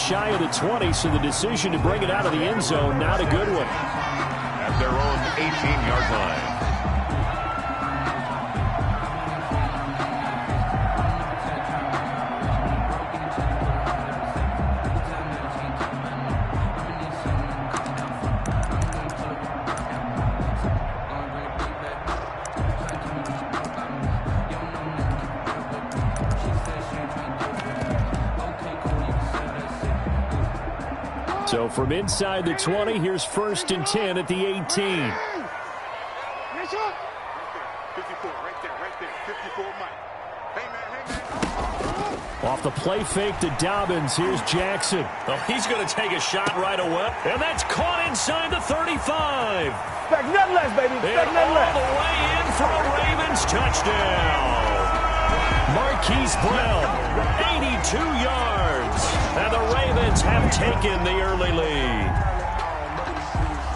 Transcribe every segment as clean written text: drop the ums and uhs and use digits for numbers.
shy of the 20, so the decision to bring it out of the end zone, not a good one. At their own 18-yard line. So from inside the 20, here's 1st and 10 at the 18. 54, right there, 54, Mike. Hey, man. Off the play fake to Dobbins, here's Jackson. Oh, he's going to take a shot right away. And that's caught inside the 35. Expect nothing less, baby. Expect nothing less. All the way in for a Ravens touchdown. Marquise Brown, 82 yards. And the Ravens have taken the early lead.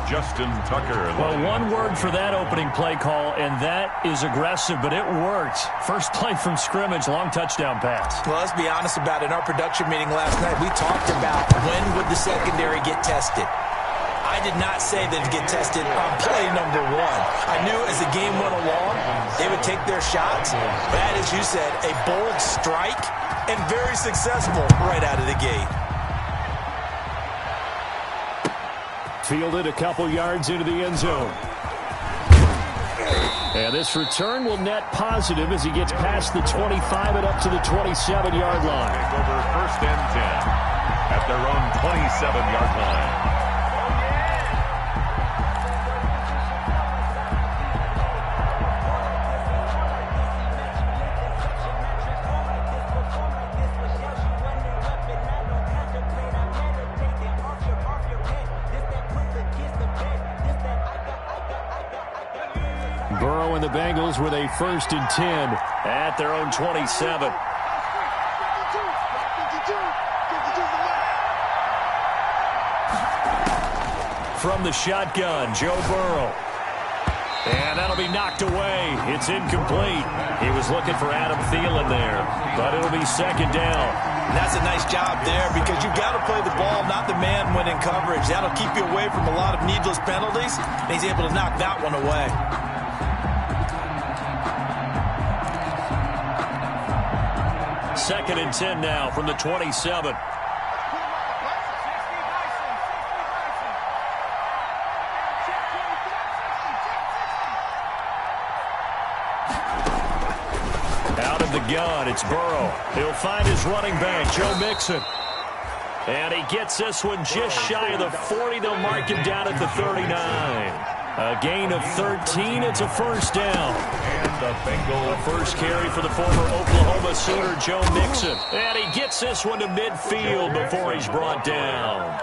Justin Tucker. Well, one word for that opening play call, and that is aggressive, but it worked. First play from scrimmage, long touchdown pass. Well, let's be honest about it. In our production meeting last night, we talked about when would the secondary get tested. I did not say they'd get tested on play number 1. I knew as the game went along, they would take their shots. That, as you said, a bold strike and very successful right out of the gate. Fielded a couple yards into the end zone. And this return will net positive as he gets past the 25 and up to the 27-yard line. Over 1st and 10 at their own 27-yard line. Burrow and the Bengals with a 1st and 10 at their own 27. From the shotgun, Joe Burrow. And that'll be knocked away. It's incomplete. He was looking for Adam Thielen there, but it'll be 2nd down. And that's a nice job there because you've got to play the ball, not the man when in coverage. That'll keep you away from a lot of needless penalties, and he's able to knock that one away. Second and 10 now from the 27. Out of the gun, it's Burrow. He'll find his running back, Joe Mixon. And he gets this one just shy of the 40. They'll mark him down at the 39. A gain of 13. It's a 1st down. And the Bengals. The first carry for the former Oklahoma Sooner, Joe Mixon. And he gets this one to midfield before he's brought down.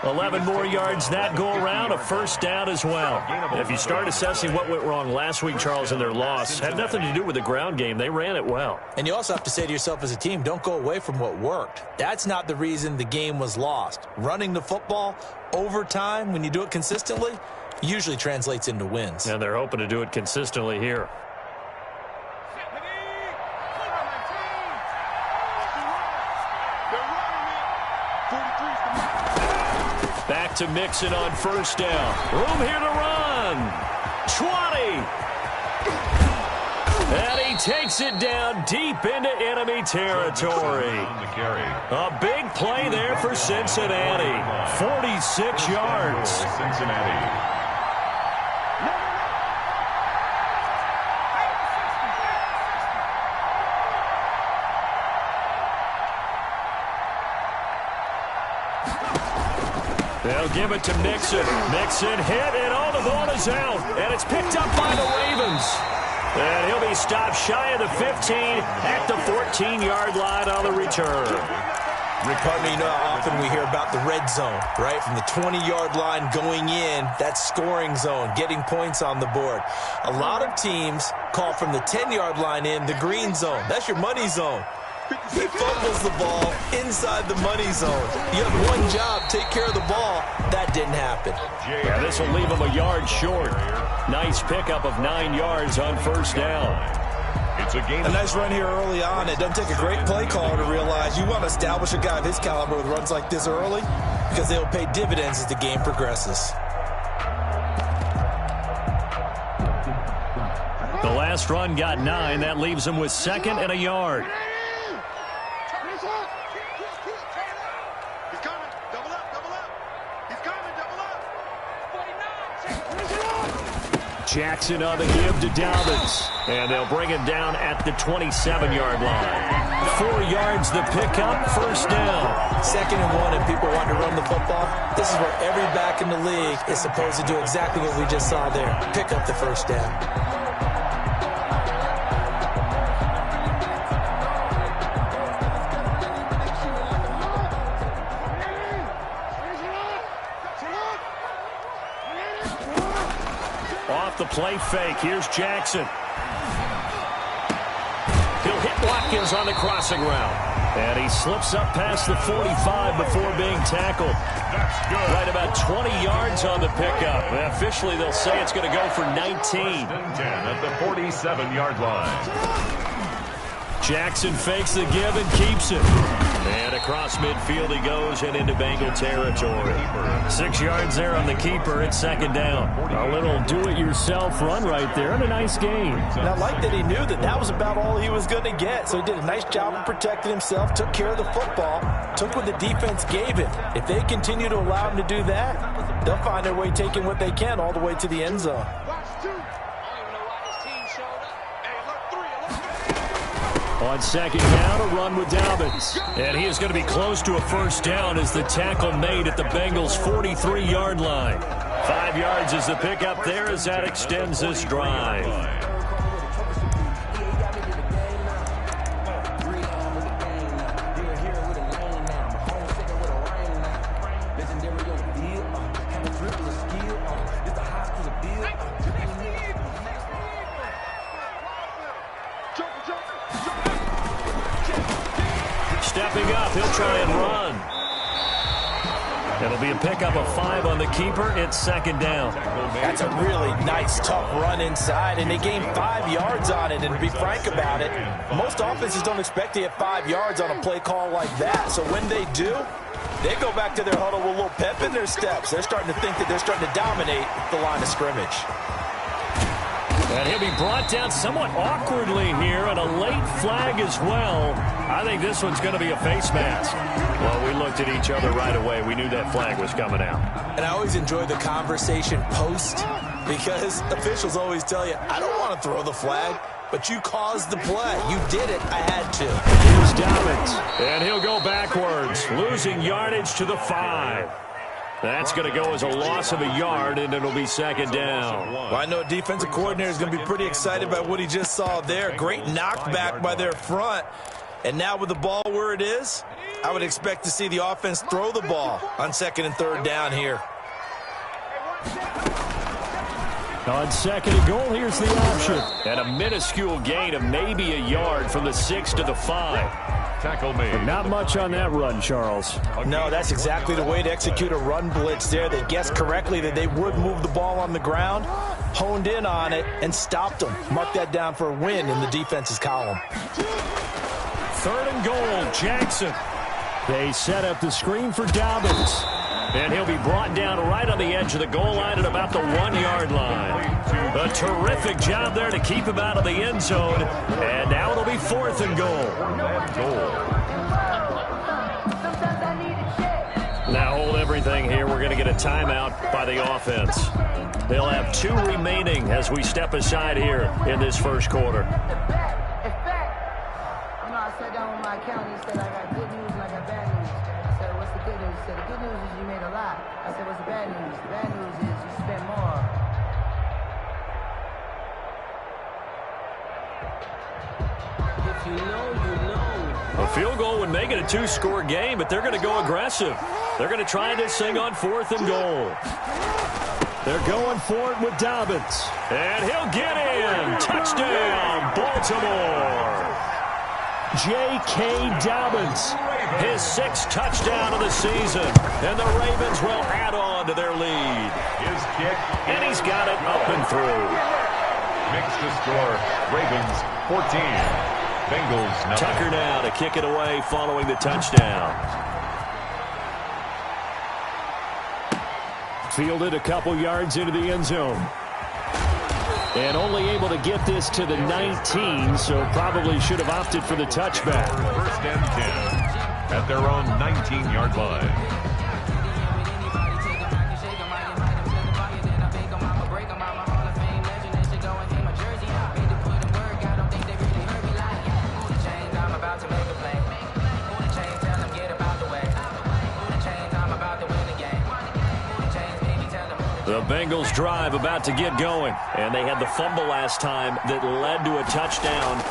11 more yards that go around, a 1st down as well. And if you start assessing what went wrong last week, Charles, in their loss, had nothing to do with the ground game. They ran it well. And you also have to say to yourself as a team, don't go away from what worked. That's not the reason the game was lost. Running the football over time, when you do it consistently, usually translates into wins. And they're hoping to do it consistently here. Back to Mixon on 1st down. Room here to run. 20. And he takes it down deep into enemy territory. A big play there for Cincinnati. 46 yards. Cincinnati. They'll give it to Mixon. Mixon hit, and all the ball is out. And it's picked up by the Ravens. And he'll be stopped shy of the 15 at the 14-yard line on the return. Rick Partner, you know how often we hear about the red zone, right? From the 20-yard line going in, that scoring zone, getting points on the board. A lot of teams call from the 10-yard line in the green zone. That's your money zone. He fumbles the ball inside the money zone. You have one job, take care of the ball. That didn't happen. Yeah, this will leave him a yard short. Nice pickup of 9 yards on 1st down. It's a gain. A nice run here early on. It doesn't take a great play caller to realize you want to establish a guy of his caliber with runs like this early because they'll pay dividends as the game progresses. The last run got 9. That leaves him with 2nd and a yard. He's coming. Double up, double up. He's coming, double up. Jackson on the give to Dobbins. And they'll bring him down at the 27-yard line. 4 yards the pickup, first down. 2nd and 1 and people want to run the football. This is where every back in the league is supposed to do exactly what we just saw there. Pick up the first down. Off the play fake. Here's Jackson. He'll hit Watkins on the crossing route. And he slips up past the 45 before being tackled. That's good. Right about 20 yards on the pickup. And officially, they'll say it's going to go for 19. 10 at the 47-yard line. Jackson fakes the give and keeps it. And across midfield he goes and into Bengal territory. 6 yards there on the keeper. It's 2nd down. A little do-it-yourself run right there and a nice game. And I like that he knew that that was about all he was going to get. So he did a nice job of protecting himself, took care of the football, took what the defense gave him. If they continue to allow him to do that, they'll find their way taking what they can all the way to the end zone. On 2nd down, a run with Dobbins. And he is going to be close to a first down as the tackle made at the Bengals' 43-yard line. 5 yards is the pickup there as that extends this drive. Stepping up, he'll try and run. It'll be a pickup of 5 on the keeper. It's 2nd down. That's a really nice, tough run inside, and they gained 5 yards on it. And to be frank about it, most offenses don't expect to get 5 yards on a play call like that. So when they do, they go back to their huddle with a little pep in their steps. They're starting to think that they're starting to dominate the line of scrimmage. And he'll be brought down somewhat awkwardly here, and a late flag as well. I think this one's going to be a face mask. Well, we looked at each other right away. We knew that flag was coming out. And I always enjoy the conversation post because officials always tell you, I don't want to throw the flag, but you caused the play. You did it. I had to. Here's Dobbins, and he'll go backwards, losing yardage to the 5. That's going to go as a loss of a yard, and it'll be 2nd down. Well, I know defensive coordinator is going to be pretty excited about what he just saw there. Great knockback by their front. And now with the ball where it is, I would expect to see the offense throw the ball on 2nd and 3rd down here. On 2nd and goal, here's the option. And a minuscule gain of maybe a yard from the 6 to the 5. Tackle made. But not much on that run, Charles. No, that's exactly the way to execute a run blitz there. They guessed correctly that they would move the ball on the ground, honed in on it, and stopped them. Mark that down for a win in the defense's column. 3rd and goal, Jackson. They set up the screen for Dobbins. And he'll be brought down right on the edge of the goal line at about the 1-yard line. A terrific job there to keep him out of the end zone. And now it'll be 4th and goal. Now hold everything here. We're going to get a timeout by the offense. They'll have 2 remaining as we step aside here in this first quarter. I sat down with my accountant. He said, I got good news and I got bad news. I said, what's the good news? He said, the good news is you made a lot. I said, what's the bad news? The bad news is you spent more. If you know, you know. A field goal would make it a 2-score game, but they're going to go aggressive. They're going to try this thing on 4th and goal. They're going for it with Dobbins. And he'll get in. Touchdown, Baltimore. J.K. Dobbins, his 6th touchdown of the season. And the Ravens will add on to their lead. His kick. And he's got it up and through. Makes the score Ravens 14. Bengals nothing. Tucker now to kick it away following the touchdown. Fielded a couple yards into the end zone. And only able to get this to the 19, so probably should have opted for the touchback. First and 10 at their own 19-yard line. The Bengals drive about to get going, and they had the fumble last time that led to a touchdown.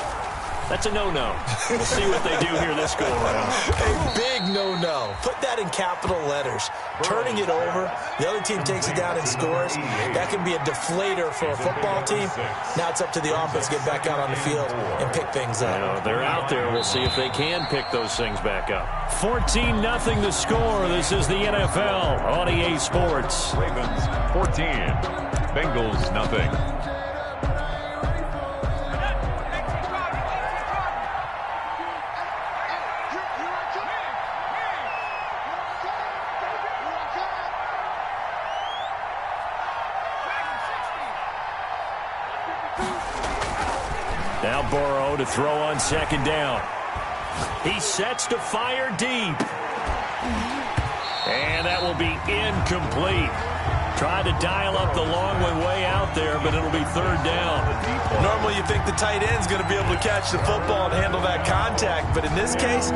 That's a no-no. We'll see what they do here this go-around. A big no-no. Put that in capital letters. Turning it over, the other team takes it down and scores. That can be a deflator for a football team. Now it's up to the offense to get back out on the field and pick things up. You know, they're out there. We'll see if they can pick those things back up. 14-0 the score. This is the NFL on EA Sports. Ravens 14. Bengals nothing. Now Burrow to throw on second down. He sets to fire deep. And that will be incomplete. Tried to dial up the long way out there, but it'll be third down. Normally you think the tight end's going to be able to catch the football and handle that contact, but in this case,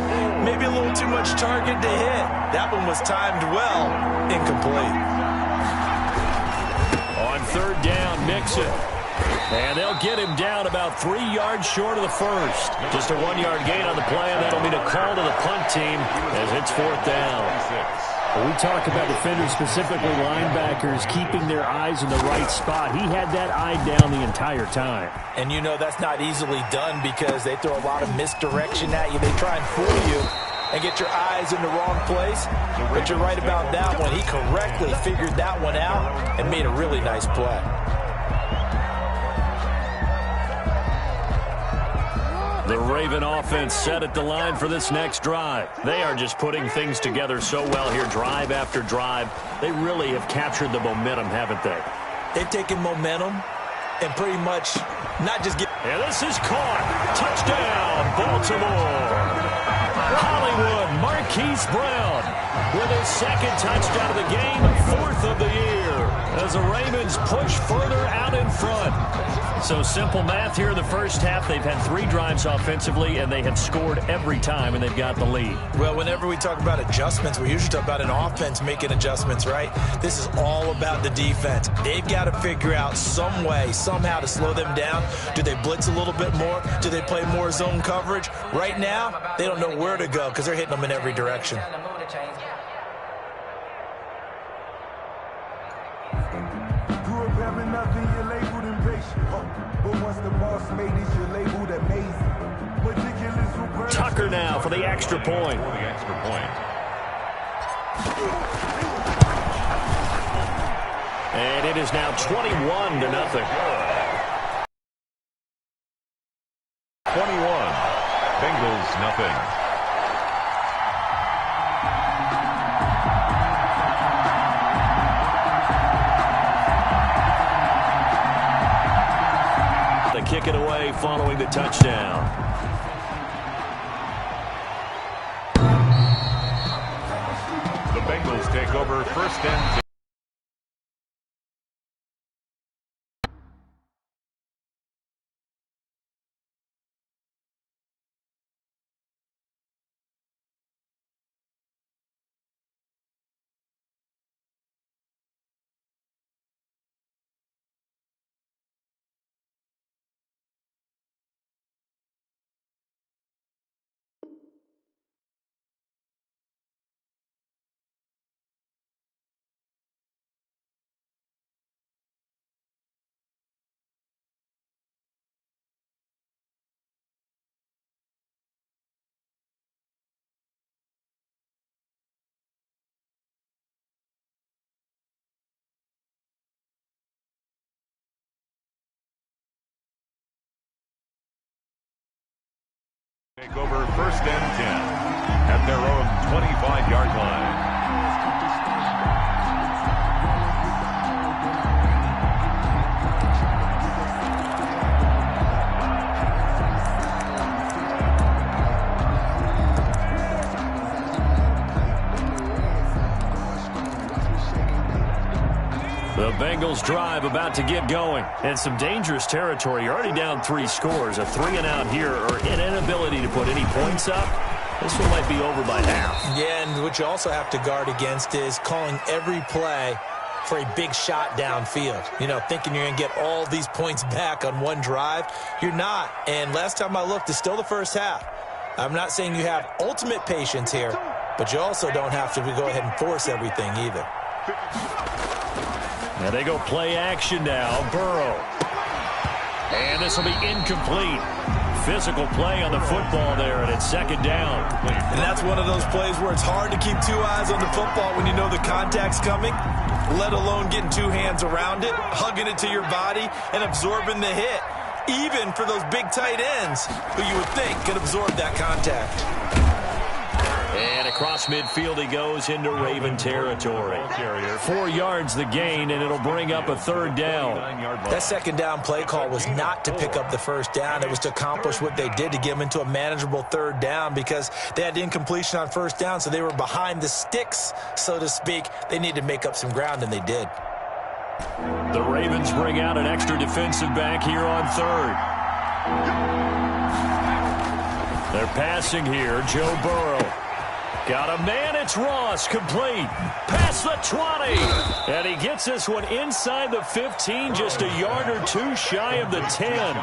maybe a little too much target to hit. That one was timed well, incomplete. On third down, Mixon. And they'll get him down about 3 yards short of the first. Just a 1-yard gain on the play, and that'll mean a call to the punt team as it's fourth down. When we talk about defenders, specifically linebackers, keeping their eyes in the right spot. He had that eye down the entire time. And you know that's not easily done because they throw a lot of misdirection at you. They try and fool you and get your eyes in the wrong place. But you're right about that one. He correctly figured that one out and made a really nice play. The Raven offense set at the line for this next drive. They are just putting things together so well here, drive after drive. They really have captured the momentum, haven't they? They've taken momentum and pretty much not just get... And this is caught. Touchdown, Baltimore. Hollywood, Marquise Brown with his second touchdown of the game, fourth of the year, as the Ravens push further out in front. So simple math here in the first half. They've had 3 drives offensively, and they have scored every time, and they've got the lead. Well, whenever we talk about adjustments, we usually talk about an offense making adjustments, right? This is all about the defense. They've got to figure out some way, somehow to slow them down. Do they blitz a little bit more? Do they play more zone coverage? Right now, they don't know where to go because they're hitting them in every direction. Tucker now for the extra point. And it is now 21-0. 21. Bengals nothing. They kick it away following the touchdown. The Bengals take over first and 10. Take over 1st and 10 at their own 25-yard line. The Bengals drive about to get going. And some dangerous territory. You're already down 3 scores. A 3-and-out here or an inability to put any points up. This one might be over by half. Yeah, and what you also have to guard against is calling every play for a big shot downfield. You know, thinking you're going to get all these points back on one drive. You're not. And last time I looked, it's still the first half. I'm not saying you have ultimate patience here, but you also don't have to go ahead and force everything either. Now they go play action now. Burrow. And this will be incomplete. Physical play on the football there, and it's 2nd down. And that's one of those plays where it's hard to keep 2 eyes on the football when you know the contact's coming, let alone getting 2 hands around it, hugging it to your body, and absorbing the hit. Even for those big tight ends who you would think could absorb that contact. And across midfield he goes into Raven territory. 4 yards the gain, and it'll bring up a 3rd down. That 2nd down play call was not to pick up the 1st down. It was to accomplish what they did to get them into a manageable 3rd down because they had incompletion on 1st down, so they were behind the sticks, so to speak. They needed to make up some ground, and they did. The Ravens bring out an extra defensive back here on 3rd. They're passing here. Joe Burrow. Got a man, it's Ross, complete. Past the 20. And he gets this one inside the 15, just a yard or 2 shy of the 10.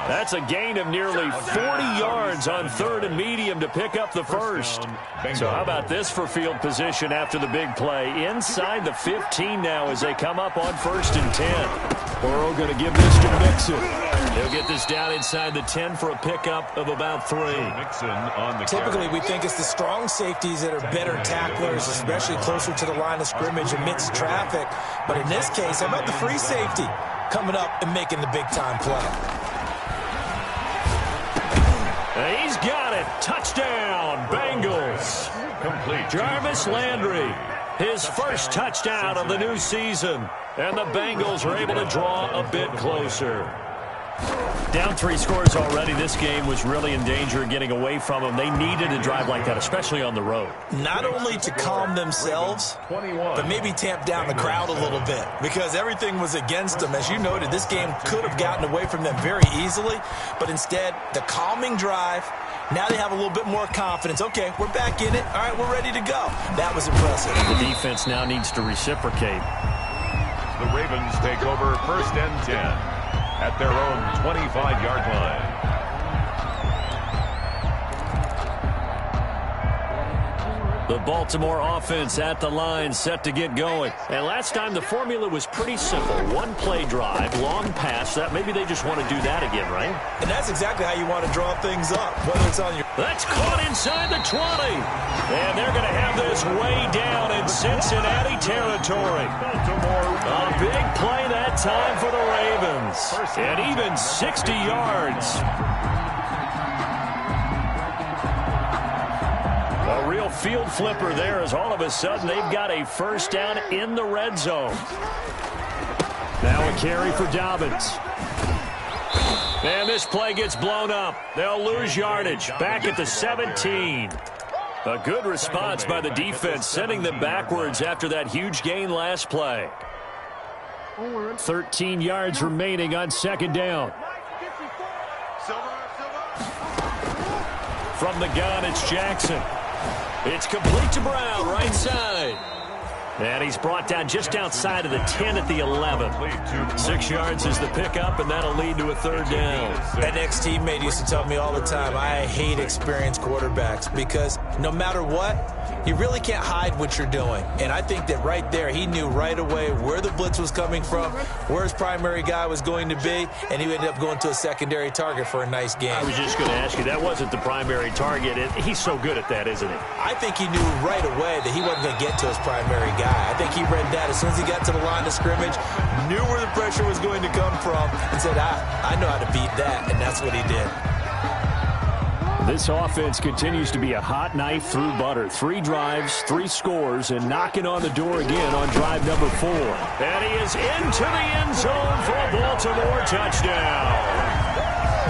That's a gain of nearly 40 yards on 3rd and medium to pick up the 1st. So how about this for field position after the big play? Inside the 15 now as they come up on 1st and 10. Burrow going to give this to Mixon. He'll get this down inside the 10 for a pickup of about 3. Typically, we think it's the strong safeties that are better tacklers, especially closer to the line of scrimmage amidst traffic. But in this case, how about the free safety coming up and making the big-time play? He's got it. Touchdown, Bengals. Complete. Jarvis Landry, his first touchdown of the new season. And the Bengals are able to draw a bit closer. Down 3 scores already. This game was really in danger of getting away from them. They needed a drive like that, especially on the road. Not only to calm themselves, but maybe tamp down the crowd a little bit because everything was against them. As you noted, this game could have gotten away from them very easily, but instead, the calming drive, now they have a little bit more confidence. Okay, we're back in it. All right, we're ready to go. That was impressive. The defense now needs to reciprocate. The Ravens take over 1st and 10 at their own 25-yard line. The Baltimore offense at the line, set to get going. And last time the formula was pretty simple. 1-play drive, long pass. That maybe they just want to do that again, right? And that's exactly how you want to draw things up, whether it's on your... That's caught inside the 20. And they're going to have this way down in Cincinnati territory. A big play that time for the Ravens. And even 60 yards. A real field flipper there as all of a sudden they've got a 1st down in the red zone. Now a carry for Dobbins. And this play gets blown up. They'll lose yardage. Back at the 17. A good response by the defense, sending them backwards after that huge gain last play. 13 yards remaining on 2nd down. From the gun, it's Jackson. It's complete to Brown, right side. And he's brought down just outside of the 10 at the 11. 6 yards is the pickup, and that'll lead to a 3rd down. An ex-teammate used to tell me all the time, I hate experienced quarterbacks because no matter what, you really can't hide what you're doing. And I think that right there, he knew right away where the blitz was coming from, where his primary guy was going to be, and he ended up going to a secondary target for a nice game. I was just going to ask you, that wasn't the primary target. He's so good at that, isn't he? I think he knew right away that he wasn't going to get to his primary guy. I think he read that as soon as he got to the line of scrimmage, knew where the pressure was going to come from, and said, I know how to beat that, and that's what he did. This offense continues to be a hot knife through butter. 3 drives, 3 scores, and knocking on the door again on drive number 4. And he is into the end zone for a Baltimore touchdown.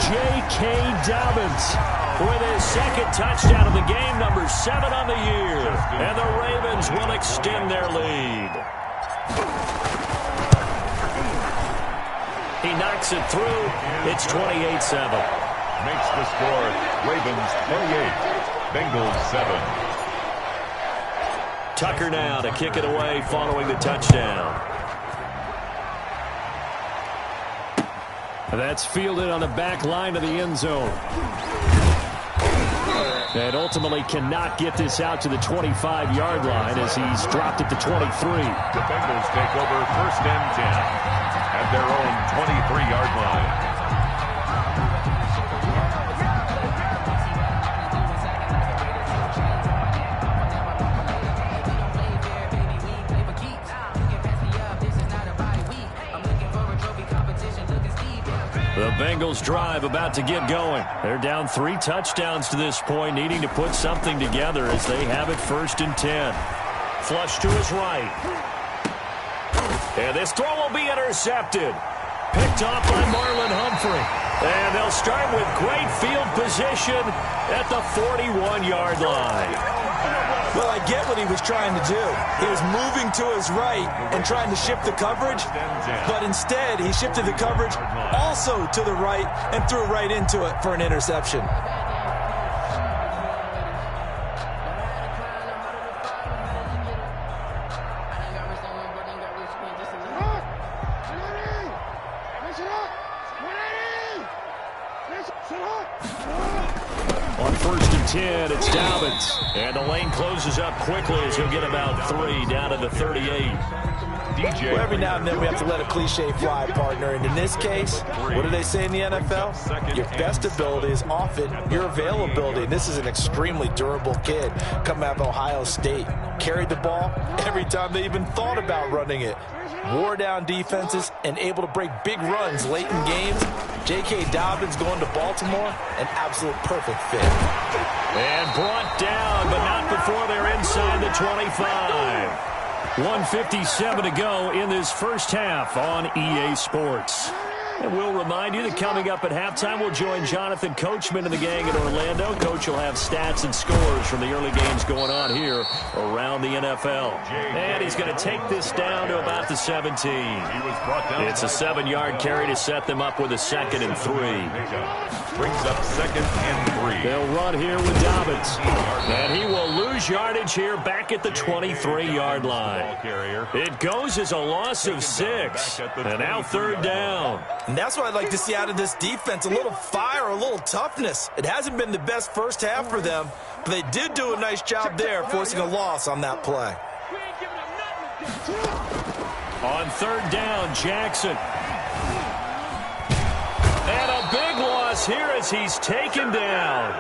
J.K. Dobbins with his second touchdown of the game, number 7 on the year. And the Ravens will extend their lead. He knocks it through. It's 28-7. Makes the score Ravens 28, Bengals 7. Tucker now to kick it away following the touchdown. That's fielded on the back line of the end zone. And ultimately cannot get this out to the 25-yard line as he's dropped it to 23. The Bengals take over 1st and 10 at their own 23-yard line. The Bengals drive about to get going. They're down 3 touchdowns to this point, needing to put something together as they have it 1st and 10. Flush to his right. And this throw will be intercepted. Picked off by Marlon Humphrey. And they'll start with great field position at the 41-yard line. Well, I get what he was trying to do. He was moving to his right and trying to shift the coverage, but instead he shifted the coverage also to the right and threw right into it for an interception. On 1st and 10, it's Dobbins. And the lane closes up quickly as he'll get about 3 down to the 38. Well, every now and then we have to let a cliche fly, partner. And in this case, what do they say in the NFL? Your best ability is often your availability. And this is an extremely durable kid coming out of Ohio State. Carried the ball every time they even thought about running it. Wore down defenses and able to break big runs late in games. J.K. Dobbins going to Baltimore, an absolute perfect fit. And brought down, but not before they're inside the 25. 1:57 to go in this first half on EA Sports. And we'll remind you that coming up at halftime, we'll join Jonathan Coachman and the gang in Orlando. Coach will have stats and scores from the early games going on here around the NFL. And he's going to take this down to about the 17. It's a 7-yard carry to set them up with a 2nd and 3. Brings up 2nd and 3. They'll run here with Dobbins. And he will lose yardage here back at the 23-yard line. It goes as a loss of 6. And now 3rd down. And that's what I'd like to see out of this defense, a little fire, a little toughness. It hasn't been the best first half for them, but they did do a nice job there, forcing a loss on that play. On 3rd down, Jackson. And a big loss here as he's taken down.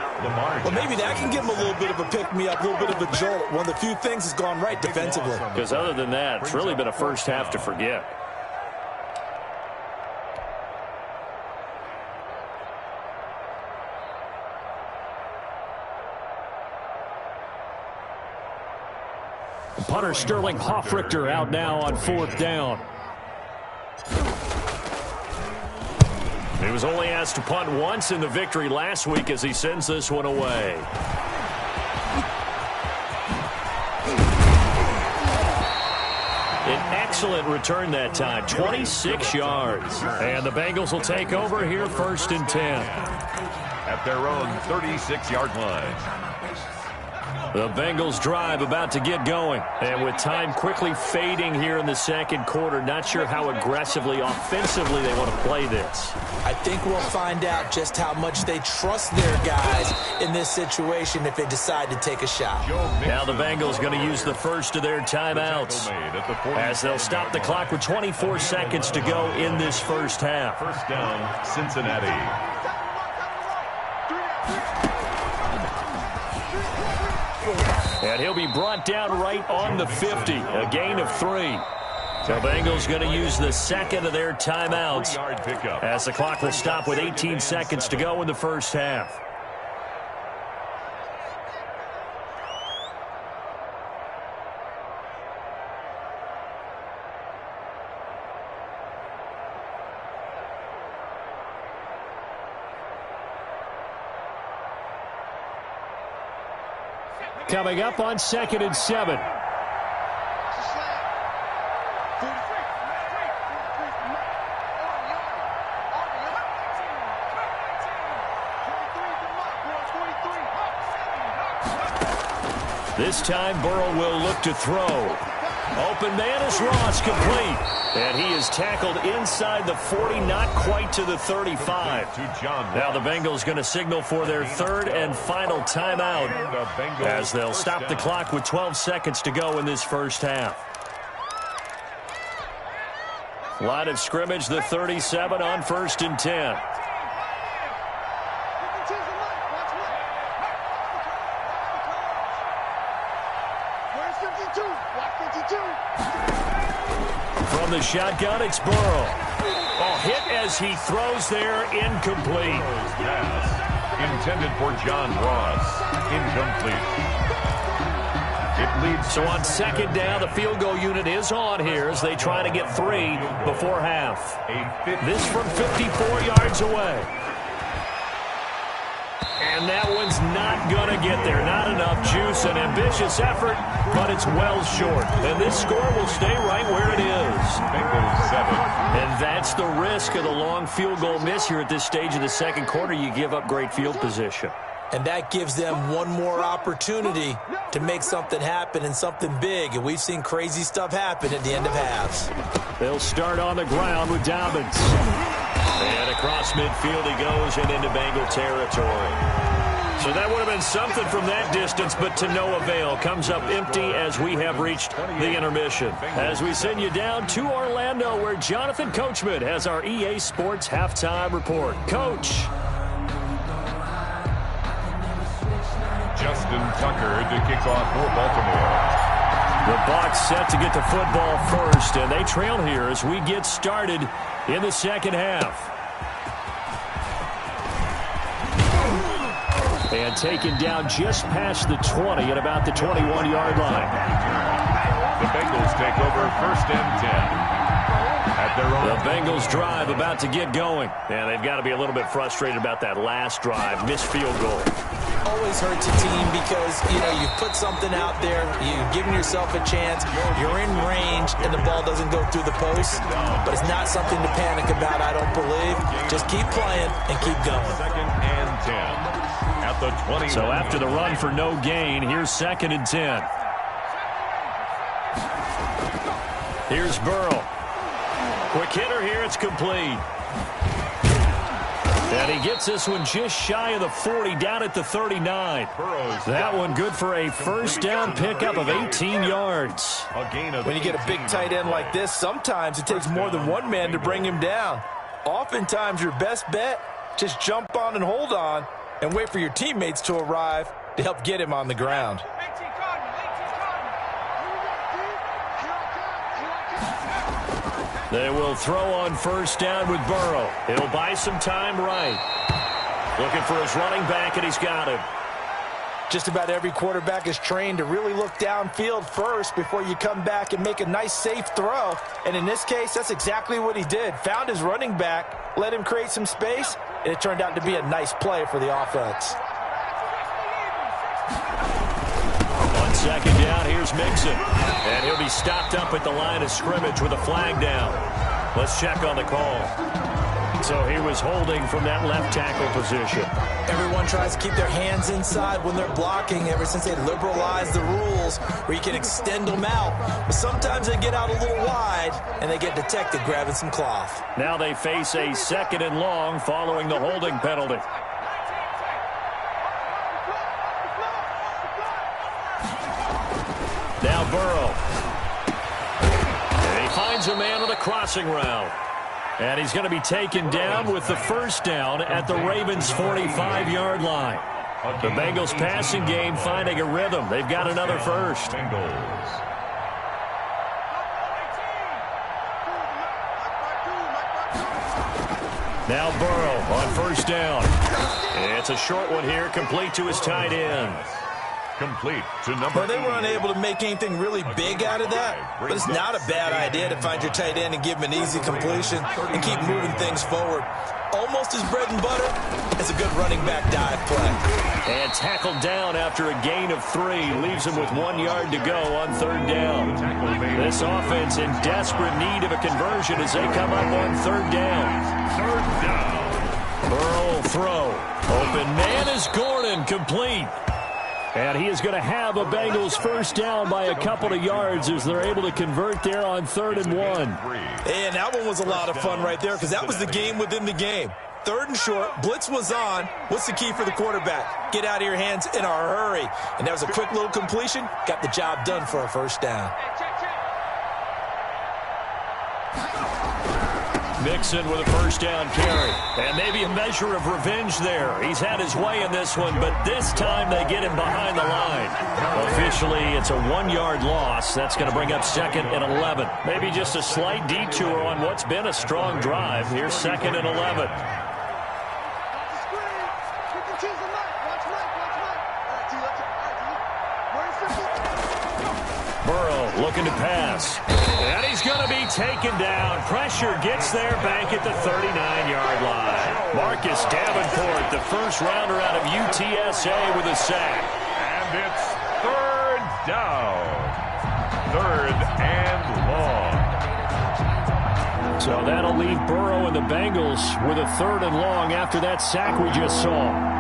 Well, maybe that can give him a little bit of a pick-me-up, a little bit of a jolt. One of the few things has gone right defensively. Because other than that, it's really been a first half to forget. Punter Sterling Hoffrichter out now on 4th down. He was only asked to punt once in the victory last week as he sends this one away. An excellent return that time, 26 yards. And the Bengals will take over here 1st and 10. At their own 36-yard line. The Bengals drive about to get going. And with time quickly fading here in the 2nd quarter, not sure how aggressively, offensively they want to play this. I think we'll find out just how much they trust their guys in this situation if they decide to take a shot. Now the Bengals going to use the first of their timeouts as they'll stop the clock with 24 seconds to go in this first half. 1st down, Cincinnati. And he'll be brought down right on the 50, a gain of 3. The Bengals going to use the 2nd of their timeouts as the clock will stop with 18 seconds to go in the first half. Coming up on 2nd and 7. This time, Burrow will look to throw. Open man is Ross, complete. And he is tackled inside the 40, not quite to the 35. Now the Bengals going to signal for their third and final timeout as they'll stop the clock with 12 seconds to go in this first half. Line of scrimmage, the 37 on 1st and 10. From the shotgun, it's Burrow. Oh, hit as he throws there, incomplete. Pass intended for John Ross, incomplete. It leads. So on 2nd down, the field goal unit is on here as they try to get 3 before half. This from 54 yards away. And that one's not going to get there. Not enough juice, an ambitious effort, but it's well short. And this score will stay right where it is. Bengals 7. And that's the risk of the long field goal miss here at this stage of the second quarter. You give up great field position. And that gives them one more opportunity to make something happen and something big. And we've seen crazy stuff happen at the end of halves. They'll start on the ground with Dobbins. And across midfield he goes and into Bengal territory. So that would have been something from that distance, but to no avail. Comes up empty as we have reached the intermission. As we send you down to Orlando, where Jonathan Coachman has our EA Sports halftime report. Coach. Justin Tucker to kick off for Baltimore. The Bucs set to get the football first, and they trail here as we get started in the second half. And taken down just past the 20 at about the 21-yard line. The Bengals take over 1st and 10. At their own. The Bengals drive about to get going. And they've got to be a little bit frustrated about that last drive. Missed field goal. Always hurts a team because, you put something out there, you've given yourself a chance, you're in range, and the ball doesn't go through the post. But it's not something to panic about, I don't believe. Just keep playing and keep going. 2nd and 10. At the 20. So after the run for no gain, here's 2nd and 10. Here's Burrow. Quick hitter here, it's complete. And he gets this one just shy of the 40, down at the 39. That one good for a first down pickup of 18 yards. When you get a big tight end like this, sometimes it takes more than one man to bring him down. Oftentimes your best bet, just jump on and hold on and wait for your teammates to arrive to help get him on the ground. They will throw on first down with Burrow. He'll buy some time right. Looking for his running back, and he's got him. Just about every quarterback is trained to really look downfield first before you come back and make a nice, safe throw. And in this case, that's exactly what he did. Found his running back, let him create some space, and it turned out to be a nice play for the offense. On 2nd down, here's Mixon. And he'll be stopped up at the line of scrimmage with a flag down. Let's check on the call. So he was holding from that left tackle position. Everyone tries to keep their hands inside when they're blocking ever since they liberalized the rules where you can extend them out. But sometimes they get out a little wide and they get detected grabbing some cloth. Now they face a 2nd and long following the holding penalty. Now Burrow. And he finds a man with a crossing route. And he's going to be taken down with the first down at the Ravens' 45-yard line. The Bengals passing game finding a rhythm. They've got another first. Now Burrow on first down. It's a short one here, complete to his tight end. complete to number 8. Well, they were unable to make anything really big out of that, but it's not a bad idea to find your tight end and give him an easy completion and keep moving things forward. Almost his bread and butter is a good running back dive play. And tackled down after a gain of 3. Leaves him with 1 yard to go on 3rd down. This offense in desperate need of a conversion as they come up on 3rd down. 3rd down. Burrow will throw. Open man is Gordon, complete. And he is going to have a Bengals first down by a couple of yards as they're able to convert there on 3rd and 1. And that one was a lot of fun right there because that was the game within the game. 3rd and short, blitz was on. What's the key for the quarterback? Get out of your hands in a hurry. And that was a quick little completion. Got the job done for a first down. Mixon with a first down carry. And maybe a measure of revenge there. He's had his way in this one, but this time they get him behind the line. Officially, it's a 1-yard loss. That's going to bring up 2nd and 11. Maybe just a slight detour on what's been a strong drive. Here's 2nd and 11. Burrow looking to pass. And he's going to be taken down. Pressure gets there back at the 39-yard line. Marcus Davenport, the first rounder out of UTSA with a sack. And it's 3rd down. 3rd and long. So that'll leave Burrow and the Bengals with a 3rd and long after that sack we just saw.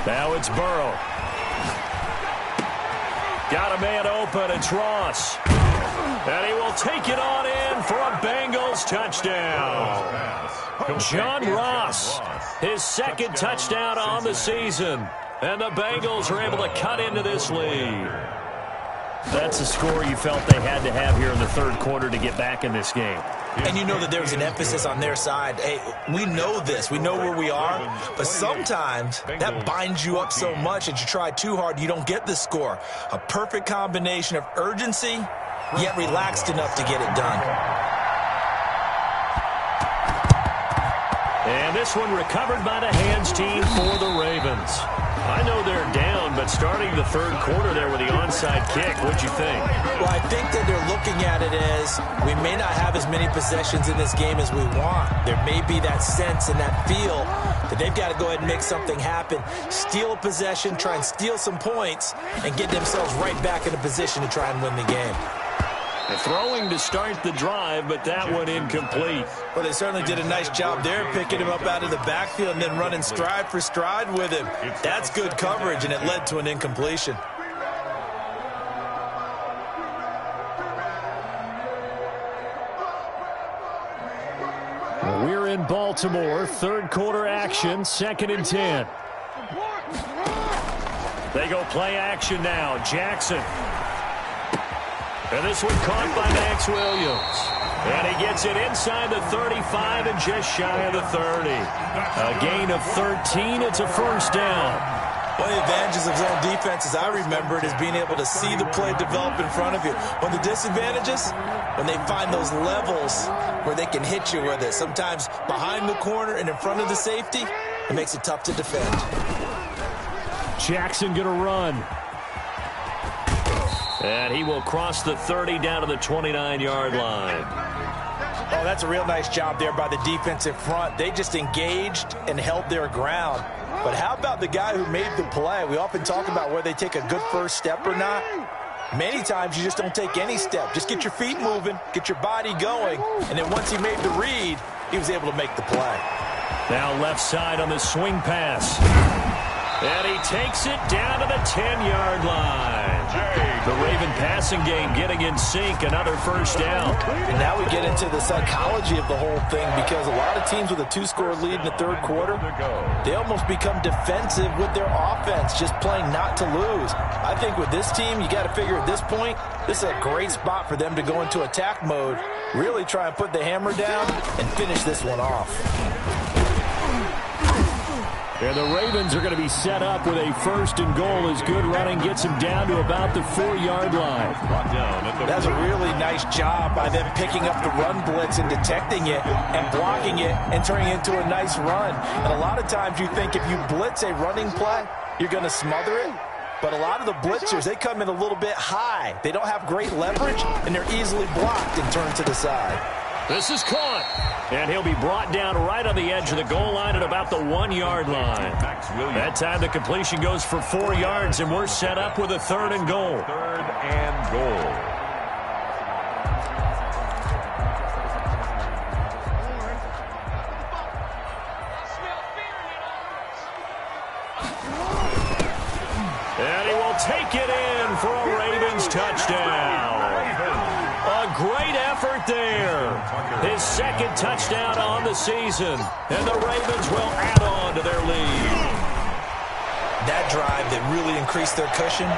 Now it's Burrow. Got a man open. It's Ross. And he will take it on in for a Bengals touchdown. John Ross, his 2nd touchdown on the season. And the Bengals are able to cut into this lead. That's a score you felt they had to have here in the 3rd quarter to get back in this game. And you know that there's an emphasis on their side. Hey, we know this. We know where we are. But sometimes that binds you up so much that you try too hard, you don't get the score. A perfect combination of urgency, yet relaxed enough to get it done. And this one recovered by the hands team for the Ravens. I know they're down, but starting the 3rd quarter there with the onside kick, what'd you think? Well, I think that they're looking at it as we may not have as many possessions in this game as we want. There may be that sense and that feel that they've got to go ahead and make something happen, steal a possession, try and steal some points, and get themselves right back in a position to try and win the game. Throwing to start the drive, but that one incomplete. Well, they certainly did a nice job there, picking him up out of the backfield and then running stride for stride with him. That's good coverage, and it led to an incompletion. We're in Baltimore, 3rd quarter action, 2nd and 10. They go play action now. Jackson. And this one caught by Max Williams. And he gets it inside the 35 and just shy of the 30. A gain of 13. It's a first down. One of the advantages of zone defense, as I remember it, is being able to see the play develop in front of you. One of the disadvantages, when they find those levels where they can hit you with it. Sometimes behind the corner and in front of the safety, it makes it tough to defend. Jackson going to run. And he will cross the 30 down to the 29-yard line. Oh, that's a real nice job there by the defensive front. They just engaged and held their ground. But how about the guy who made the play? We often talk about whether they take a good first step or not. Many times you just don't take any step. Just get your feet moving, get your body going, and then once he made the read, he was able to make the play. Now left side on the swing pass. And he takes it down to the 10-yard line. The Raven passing game getting in sync, another first down. And now we get into the psychology of the whole thing, because a lot of teams with a 2-score lead in the 3rd quarter, they almost become defensive with their offense, just playing not to lose. I think with this team, you got to figure at this point, this is a great spot for them to go into attack mode, really try and put the hammer down and finish this one off. And the Ravens are going to be set up with a 1st and goal as good running gets them down to about the 4-yard line. That's a really nice job by them picking up the run blitz and detecting it and blocking it and turning it into a nice run. And a lot of times you think if you blitz a running play, you're going to smother it. But a lot of the blitzers, they come in a little bit high. They don't have great leverage, and they're easily blocked and turned to the side. This is caught. And he'll be brought down right on the edge of the goal line at about the 1-yard line. That time the completion goes for 4 yards, and we're set up with a 3rd and goal. 3rd and goal. Take it in for a Ravens touchdown. A great effort there. His 2nd touchdown on the season. And the Ravens will add on to their lead. That drive that really increased their cushion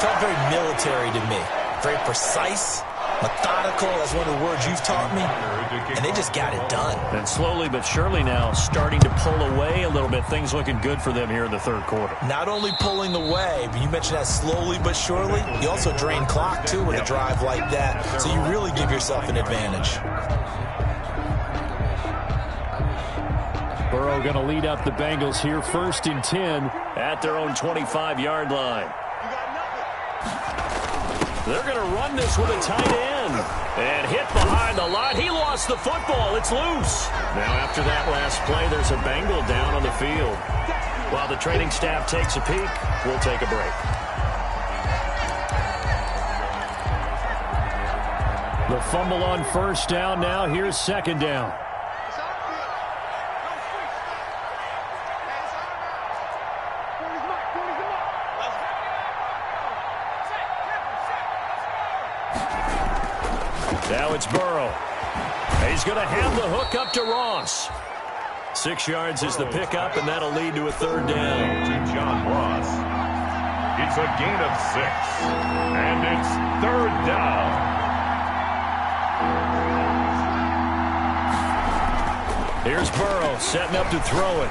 felt very military to me. Very precise, methodical, that's one of the words you've taught me. And they just got it done. And slowly but surely now starting to pull away a little bit. Things looking good for them here in the 3rd quarter. Not only pulling away, but you mentioned that slowly but surely. You also drain clock, too, with a drive like that. So you really give yourself an advantage. Burrow going to lead up the Bengals here 1st and 10 at their own 25-yard line. They're going to run this with a tight end. And hit behind the line. He lost the football. It's loose. Now after that last play, there's a Bengal down on the field. While the training staff takes a peek, we'll take a break. The fumble on 1st down now. Here's 2nd down. Now it's Burrow. He's going to hand the hook up to Ross. 6 yards is the pickup, and that'll lead to a 3rd down. To John Ross. It's a gain of 6. And it's 3rd down. Here's Burrow setting up to throw it.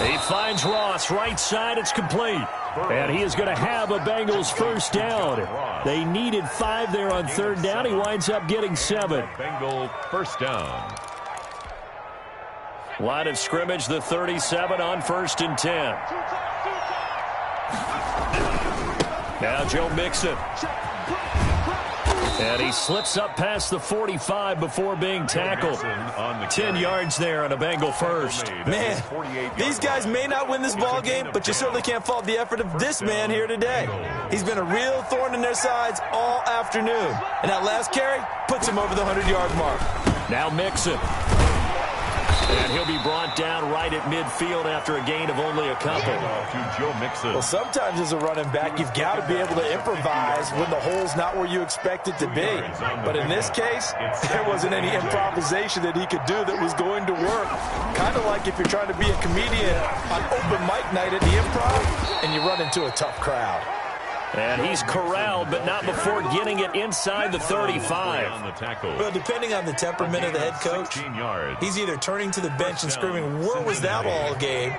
He finds Ross right side. It's complete. And he is going to have a Bengals 1st down. They needed 5 there on 3rd down. He winds up getting 7. Bengal 1st down. Line of scrimmage, the 37 on 1st and 10. Now Joe Mixon. And he slips up past the 45 before being tackled. 10 yards there on a Bengal 1st. Man, these guys may not win this ball game, but you certainly can't fault the effort of this man here today. He's been a real thorn in their sides all afternoon. And that last carry puts him over the 100-yard mark. Now Mixon. And he'll be brought down right at midfield after a gain of only a couple. To Joe Mixon. Well, sometimes as a running back, you've got to be able to improvise when the hole's not where you expect it to be. But in this case, there wasn't any improvisation that he could do that was going to work. Kind of like if you're trying to be a comedian on open mic night at the Improv and you run into a tough crowd. And he's corralled, but not before getting it inside the 35. Well, depending on the temperament of the head coach, he's either turning to the bench and screaming, where was that all game?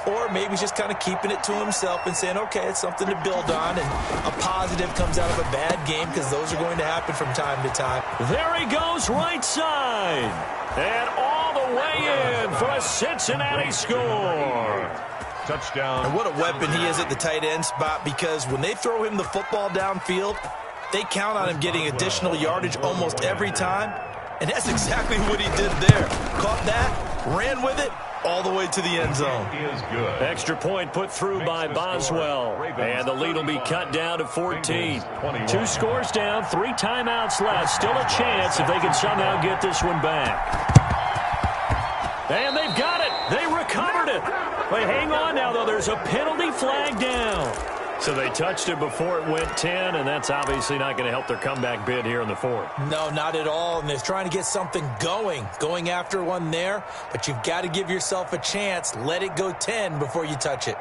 Or maybe just kind of keeping it to himself and saying, okay, it's something to build on, and a positive comes out of a bad game because those are going to happen from time to time. There he goes, right side. And all the way in for a Cincinnati score. Touchdown. And what a weapon he is at the tight end spot, because when they throw him the football downfield, they count on him getting additional yardage almost every time. And that's exactly what he did there. Caught that, ran with it, all the way to the end zone. Is good. Extra point put through by Boswell. And the lead will be cut down to 14. 2 scores down, 3 timeouts left. Still a chance if they can somehow get this one back. And they've got it. They recovered it. But hang on now, though. There's a penalty flag down. So they touched it before it went 10, and that's obviously not going to help their comeback bid here in the 4th. No, not at all. And they're trying to get something going after one there. But you've got to give yourself a chance. Let it go 10 before you touch it.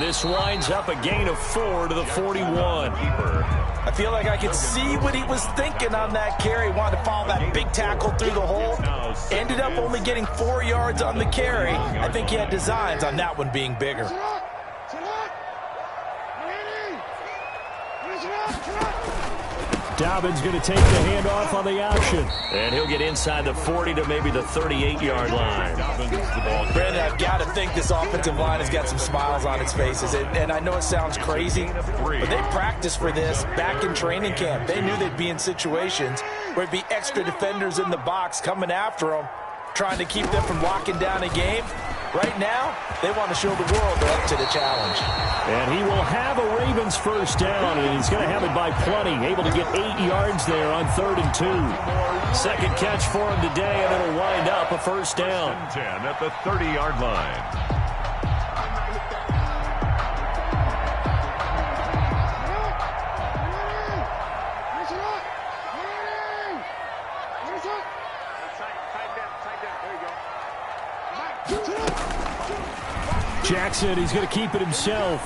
this winds up a gain of 4 to the 41. I feel like I could see what he was thinking on that carry. Wanted to follow that big tackle through the hole. Ended up only getting 4 yards on the carry. I think he had designs on that one being bigger. Dobbins going to take the handoff on the option. And he'll get inside the 40 to maybe the 38-yard line. Brandon, I've got to think this offensive line has got some smiles on its faces. And I know it sounds crazy, but they practiced for this back in training camp. They knew they'd be in situations where it'd be extra defenders in the box coming after them, trying to keep them from locking down a game. Right now, they want to show the world they're up to the challenge. And he will have a Ravens first down, and he's going to have it by plenty. Able to get 8 yards there on 3rd and 2. Second catch for him today, and it'll wind up a first down. 10 at the 30-yard line. Jackson, he's going to keep it himself.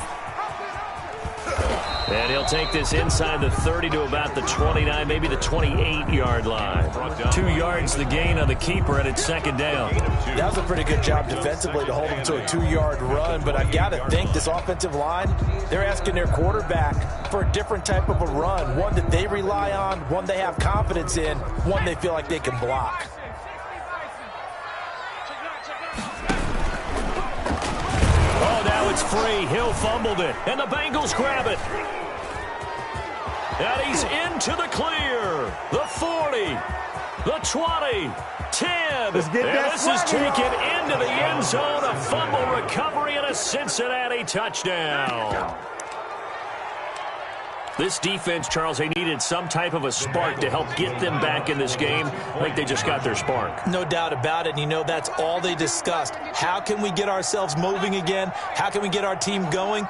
And he'll take this inside the 30 to about the 29, maybe the 28-yard line. 2 yards the gain on the keeper, and it's second down. That was a pretty good job defensively to hold him to a 2-yard run, but I've got to think this offensive line, they're asking their quarterback for a different type of a run, one that they rely on, one they have confidence in, one they feel like they can block. Oh, now it's free. Hill fumbled it, and the Bengals grab it. And he's into the clear. The 40, the 20, 10. And this is taken into the end zone. A fumble recovery and a Cincinnati touchdown. This defense, Charles, they needed some type of a spark to help get them back in this game. I think they just got their spark. No doubt about it. And you know, that's all they discussed. How can we get ourselves moving again? How can we get our team going?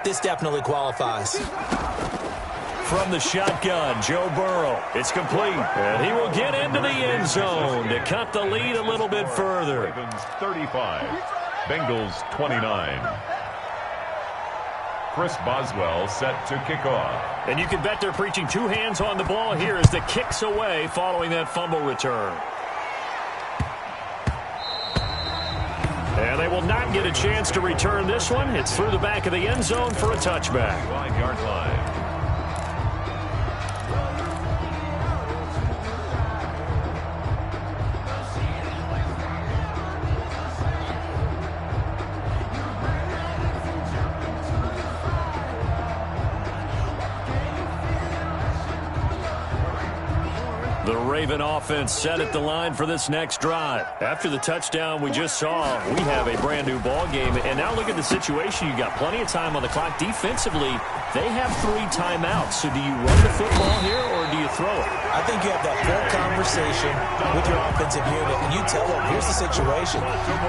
This definitely qualifies. From the shotgun, Joe Burrow. It's complete. And he will get into the end zone to cut the lead a little bit further. Ravens 35, Bengals 29. Chris Boswell set to kick off. And you can bet they're preaching 2 hands on the ball here as the kick's away following that fumble return. And they will not get a chance to return this one. It's through the back of the end zone for a touchback. 5-yard line. The Raven offense set at the line for this next drive. After the touchdown we just saw, we have a brand new ball game. And now look at the situation. You got plenty of time on the clock. Defensively, they have 3 timeouts. So do you run the football here or do you throw it? I think you have that full conversation with your offensive unit, and you tell them, here's the situation.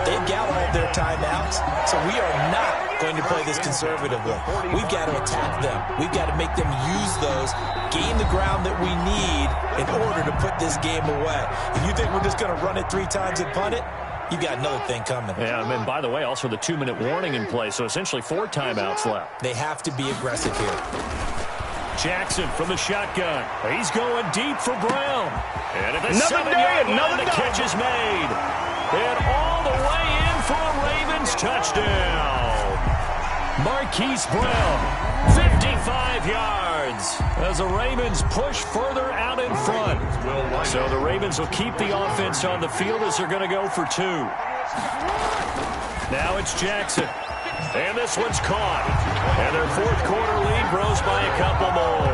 They've got all their timeouts, so we are not going to play this conservatively. We've got to attack them. We've got to make them use those, gain the ground that we need in order to put this game away. If you think we're just going to run it 3 times and punt it, you've got another thing coming. Yeah, and by the way, also the 2-minute warning in play, so essentially 4 timeouts left. They have to be aggressive here. Jackson from the shotgun. He's going deep for Brown. And at the 7-yard line, the catch is made. And all the way in for a Ravens touchdown. Marquise Brown, 55 yards, as the Ravens push further out in front. So the Ravens will keep the offense on the field as they're going to go for 2. Now it's Jackson. And this one's caught. And their 4th quarter lead grows by a couple more.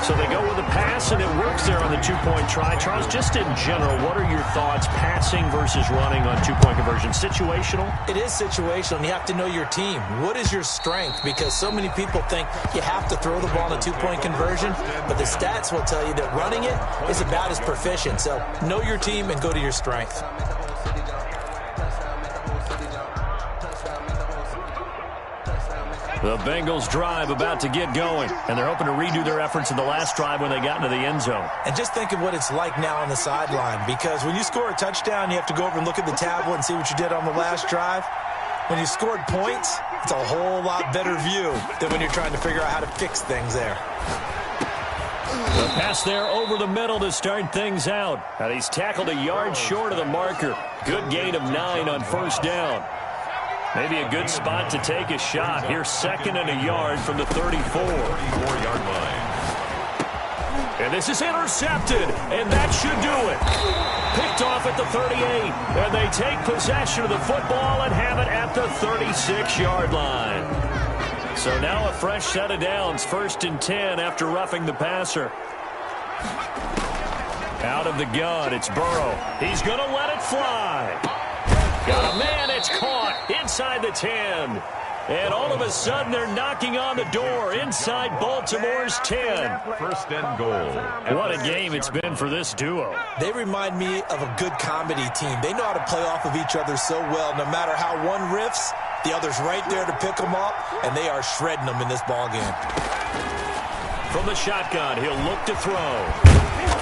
So they go with a pass, and it works there on the 2-point try. Charles, just in general, what are your thoughts passing versus running on 2-point conversion? Situational? It is situational, and you have to know your team. What is your strength? Because so many people think you have to throw the ball in a 2-point conversion, but the stats will tell you that running it is about as proficient. So know your team and go to your strength. The Bengals drive about to get going, and they're hoping to redo their efforts in the last drive when they got into the end zone. And just think of what it's like now on the sideline, because when you score a touchdown, you have to go over and look at the tablet and see what you did on the last drive. When you scored points, It's a whole lot better view than when you're trying to figure out how to fix things there. The pass there over the middle to start things out. And he's tackled a yard short of the marker. Good gain of 9 on first down. Maybe a good spot to take a shot. Here's 2nd and a yard from the 34-yard line. And this is intercepted, and that should do it. Picked off at the 38, and they take possession of the football and have it at the 36-yard line. So now a fresh set of downs, 1st and 10 after roughing the passer. Out of the gun, it's Burrow. He's going to let it fly. Got a man, it's caught inside the 10. And all of a sudden, they're knocking on the door inside Baltimore's 10. 1st and goal. What a game it's been for this duo. They remind me of a good comedy team. They know how to play off of each other so well. No matter how one riffs, the other's right there to pick them up, and they are shredding them in this ballgame. From the shotgun, he'll look to throw.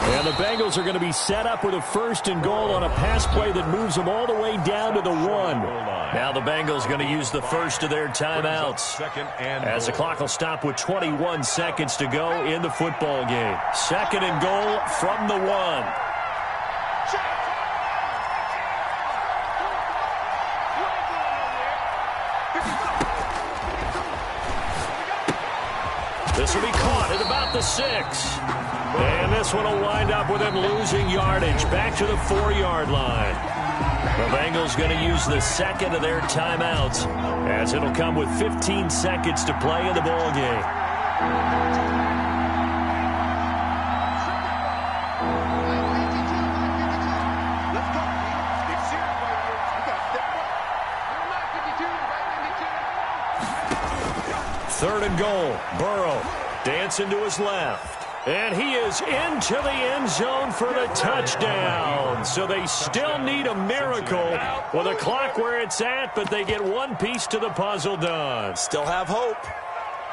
And the Bengals are going to be set up with a 1st and goal on a pass play that moves them all the way down to the 1. Now the Bengals going to use the first of their timeouts as the clock will stop with 21 seconds to go in the football game. 2nd and goal from the 1. This will be caught at about the 6. And this one will wind up with him losing yardage back to the 4-yard line. The Bengals going to use the 2nd of their timeouts as it'll come with 15 seconds to play in the ball game. Third and goal. Burrow dancing to his left. And he is into the end zone for the touchdown. So they still need a miracle with the clock where it's at, but they get one piece to the puzzle done. Still have hope.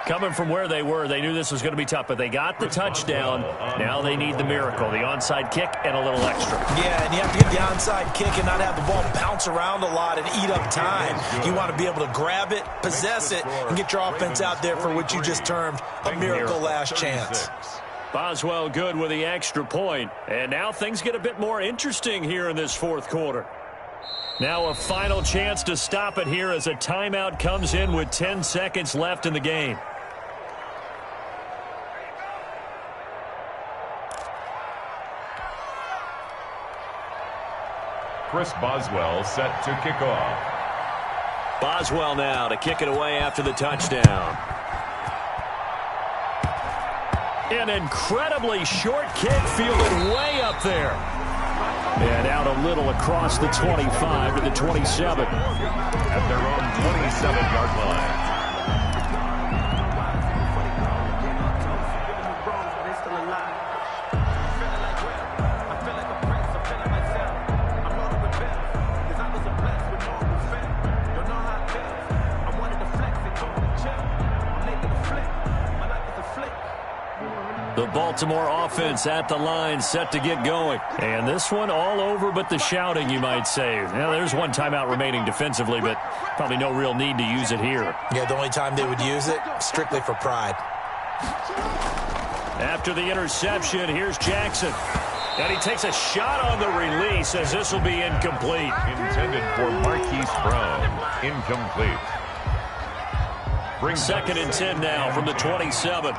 Coming from where they were, they knew this was going to be tough, but they got the touchdown. Now they need the miracle, the onside kick and a little extra. Yeah, and you have to get the onside kick and not have the ball bounce around a lot and eat up time. You want to be able to grab it, possess it, and get your offense out there for what you just termed a miracle last chance. Boswell good with the extra point. And now things get a bit more interesting here in this 4th quarter. Now a final chance to stop it here as a timeout comes in with 10 seconds left in the game. Chris Boswell set to kick off. Boswell now to kick it away after the touchdown. An incredibly short kick fielded way up there. And out a little across the 25 to the 27. At their own 27-yard line. The Baltimore offense at the line set to get going. And this one all over but the shouting, you might say. Now, there's one timeout remaining defensively, but probably no real need to use it here. Yeah, the only time they would use it, strictly for pride. After the interception, here's Jackson. And he takes a shot on the release as this will be incomplete. Intended for Marquise Brown. Incomplete. 2nd and 10 now from the 27.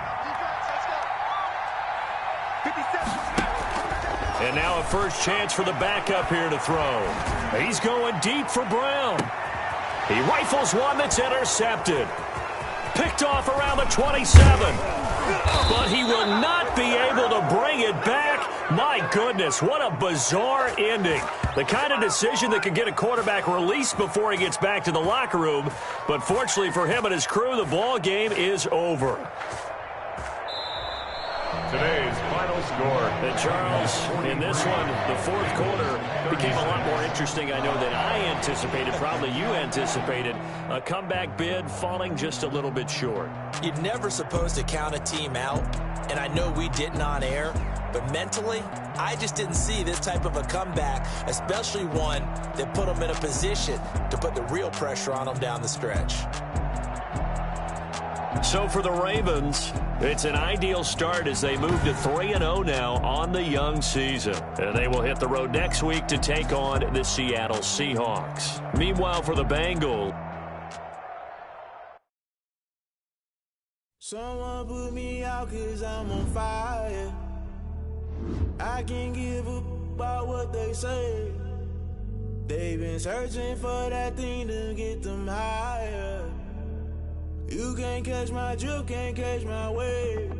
And now a first chance for the backup here to throw. He's going deep for Brown. He rifles one that's intercepted. Picked off around the 27. But he will not be able to bring it back. My goodness, what a bizarre ending. The kind of decision that could get a quarterback released before he gets back to the locker room. But fortunately for him and his crew, the ball game is over. Today's final score. And Charles, in this one, the 4th quarter became a lot more interesting, I know, than I anticipated. Probably you anticipated. A comeback bid falling just a little bit short. You're never supposed to count a team out, and I know we didn't on air, but mentally, I just didn't see this type of a comeback, especially one that put them in a position to put the real pressure on them down the stretch. So for the Ravens, it's an ideal start as they move to 3-0 now on the young season. And they will hit the road next week to take on the Seattle Seahawks. Meanwhile, for the Bengals, someone put me out 'cause I'm on fire. I can't give up about what they say. They've been searching for that thing to get them higher. You can't catch my drift, can't catch my wave.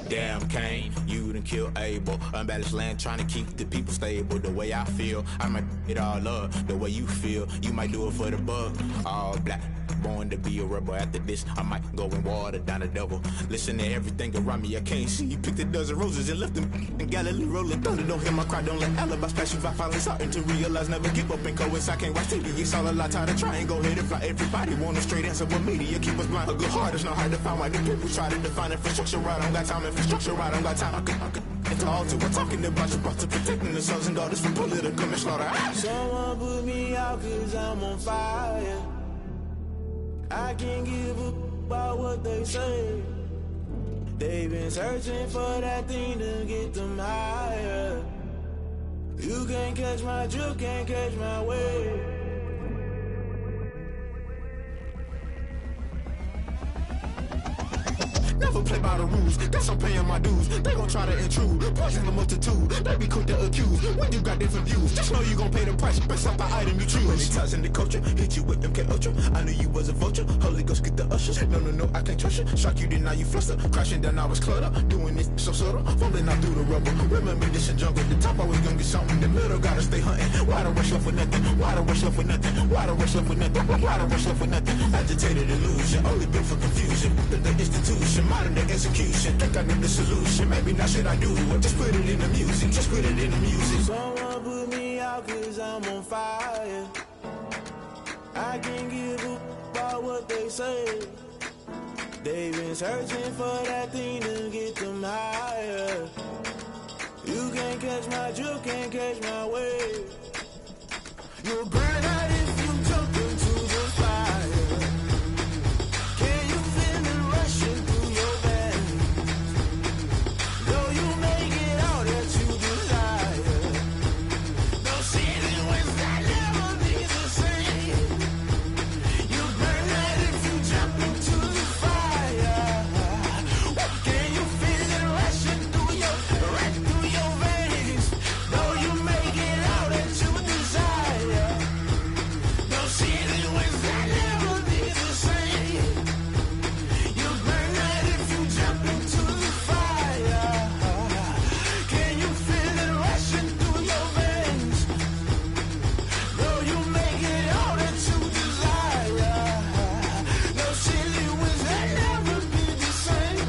Damn, Kane, you done killed Abel. Unbalanced land, trying to keep the people stable. The way I feel, I might it all up. The way you feel, you might do it for the bug. All black, born to be a rebel. After this, I might go and water down the devil. Listen to everything around me, I can't see. You picked a dozen roses and left them in Galilee rolling thunder. Don't hear my cry, don't let alibis pass you by. Finally starting to realize, never give up and coincide. Can't watch TV, it's all a lot. Tired of trying, go ahead and fly. Everybody want a straight answer, but media keep us blind. A good heart is not hard to find. Why the people try to define infrastructure right? I don't got time, infrastructure right, I don't got time. I could it's all to we're talking about you, brought to protecting the sons and daughters from political manslaughter. Someone put me out 'cause I'm on fire. I can't give up about what they say. They've been searching for that thing to get them higher. You can't catch my drift, can't catch my wave. Never play by the rules, guess I'm paying my dues. They gon' try to intrude, poison the multitude. They be quick to accuse, when you got different views. Just know you gon' pay the price, based off the item you choose. Many times in the culture, hit you with MK Ultra. I knew you was a vulture, Holy Ghost get the ushers. No, I can't trust you. Shock you, then now you fluster. Crashing down, I was cluttered. Doing this so subtle, fumbling out through the rubble. Remember this in jungle, the top always gonna get something. The middle gotta stay hunting. Why the rush left with nothing? Why the rush left with nothing? Why the rush left with nothing? Why the rush left with nothing? Agitated illusion, only built for confusion. The institution, modern day execution. Think I know the solution, maybe not should I do it. Just put it in the music, just put it in the music. Someone put me out 'cause I'm on fire. I can't give up about what they say. They've been searching for that thing to get them higher. You can't catch my drift, can't catch my wave. You'll burn out if you jump into the fire. Can you feel it rushing through your veins? Though you make it all that you desire. No ceiling when that never be the same. You burn out if you jump into the fire. Can you feel it rushing through your veins? Though you make it all that you desire. No ceiling when that never be the same. You burn out if you jump into the fire. Can you feel it rushing through your veins? Though you make it all that you desire. No ceiling when that never be the same.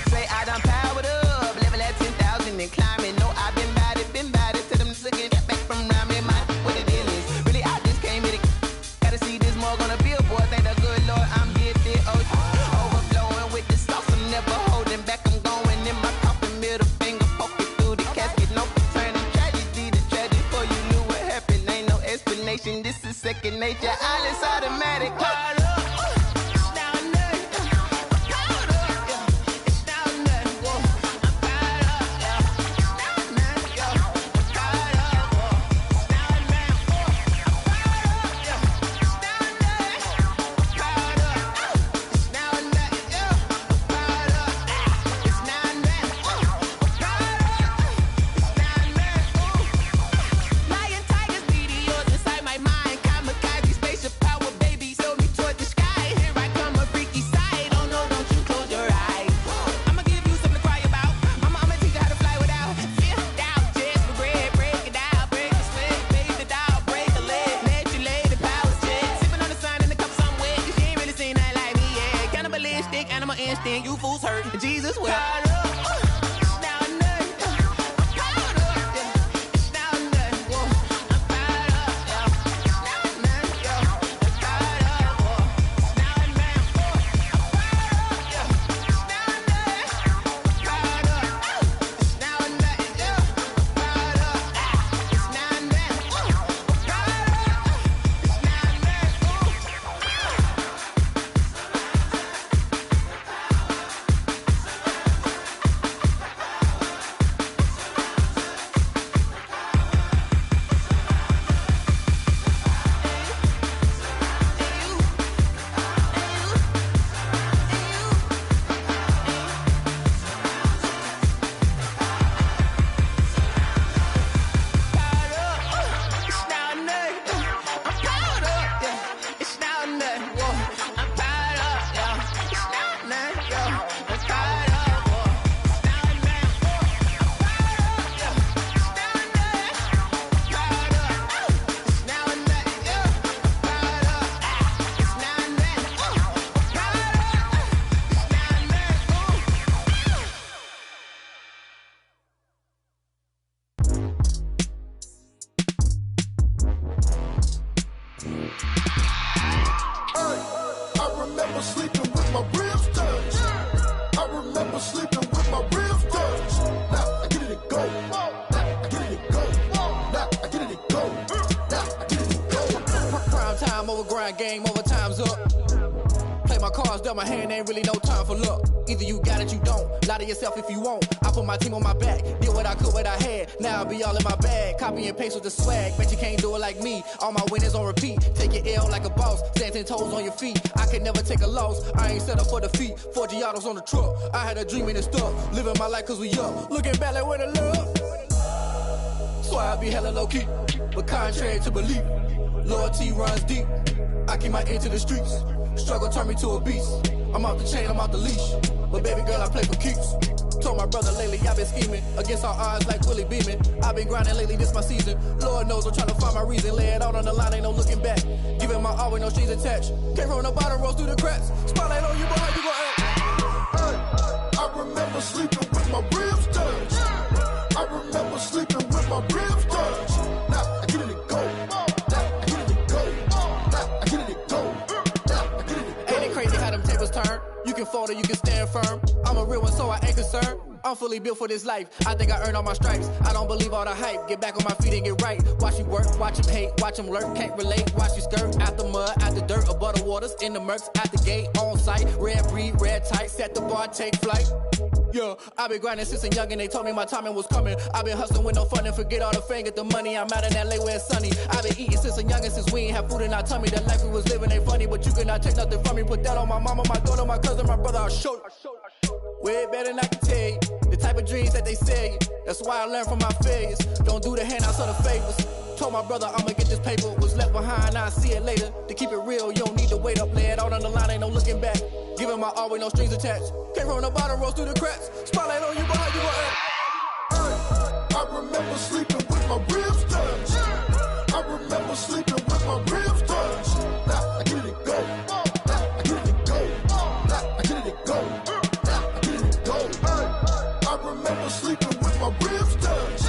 Say I done powered up, level at 10,000 and climbing. No, I've been bad it to them niggas get back from around me. My what the deal is, really I just came here to gotta see this more gonna be a boy. Thank the good Lord I'm gifted. Overflowing with the sauce, I'm never holding back. I'm going in my coffin, middle finger poking through the casket. No turning tragedy to tragedy. For you knew what happened, ain't no explanation. This is second nature, all is automatic. Powered up. Lion, tigers, meteors, inside sleeping with my ribs touched. I remember sleeping with my ribs touched. Now I get it to go. Now I get it to go. Now I get it to go. Now I get it to go. Prime time over grind game, over time's up. Play my cards, dealt my hand, ain't really no time for luck. Either you got it, you don't. Lie to yourself if you won't. I put my team on my back, did what I could, what I had. Now I'll be all in my bag, copy and paste with the swag. Bet you can't do it like me. All my winners on repeat. Take your L like a boss, stand 10 toes on your feet. I can never take a loss. I ain't set up for defeat. 4 Giottos on the truck. I had a dream and it's stuck. Living my life cause we up. Looking back like where the love. So I be hella low key, but contrary to belief, loyalty runs deep. I keep my ear to the streets. Struggle turned me to a beast. I'm off the chain, I'm off the leash. But baby girl, I play for keeps. Told my brother lately, I've been scheming against all odds like Willie Beeman. I've been grinding lately, this my season. Lord knows I'm trying to find my reason. Lay it out on the line, ain't no looking back. Giving my all with no strings attached. Came from the bottom, rose through the cracks. Spotlight on you, boy, how you gon' act? I remember sleeping with my ribs touched. I remember sleeping with my ribs touched. Now I get it to go. Now I get it to go. Now I get it to go. Now I get it to go. Ain't it crazy how them tables turn? You can fold or you can stand firm. I'm a real one, so I ain't concerned. I'm fully built for this life. I think I earned all my stripes. I don't believe all the hype. Get back on my feet and get right. Watch you work, watch him hate, watch him lurk. Can't relate, watch you skirt. Out the mud, out the dirt, above the waters, in the murks, at the gate, on site. Red breed, red tight, set the bar, take flight. Yeah, I been grinding since a youngin', they told me my timing was coming. I been hustling with no fun and forget all the fame, get the money. I'm out in LA where it's sunny. I been eating since a youngin', since we ain't have food in our tummy. The life we was living ain't funny, but you cannot take nothing from me. Put that on my mama, my daughter, my cousin, my brother, I'll show you. Way better than I can tell you. The type of dreams that they sell you. That's why I learned from my failures. Don't do the handouts or the favors. Told my brother I'ma get this paper. Was left behind, I'll see it later. To keep it real, you don't need to wait up. Lay it out on the line, ain't no looking back. Giving my all with no strings attached. Came from the bottom, rose through the cracks. Spotlight on you, boy, how you gon' act? I remember sleeping with my ribs touched. I remember sleeping with my ribs touched. Now I get it to go. Now I get it to go. Now I get it to go. Now I get it to go. I remember sleeping with my ribs touched.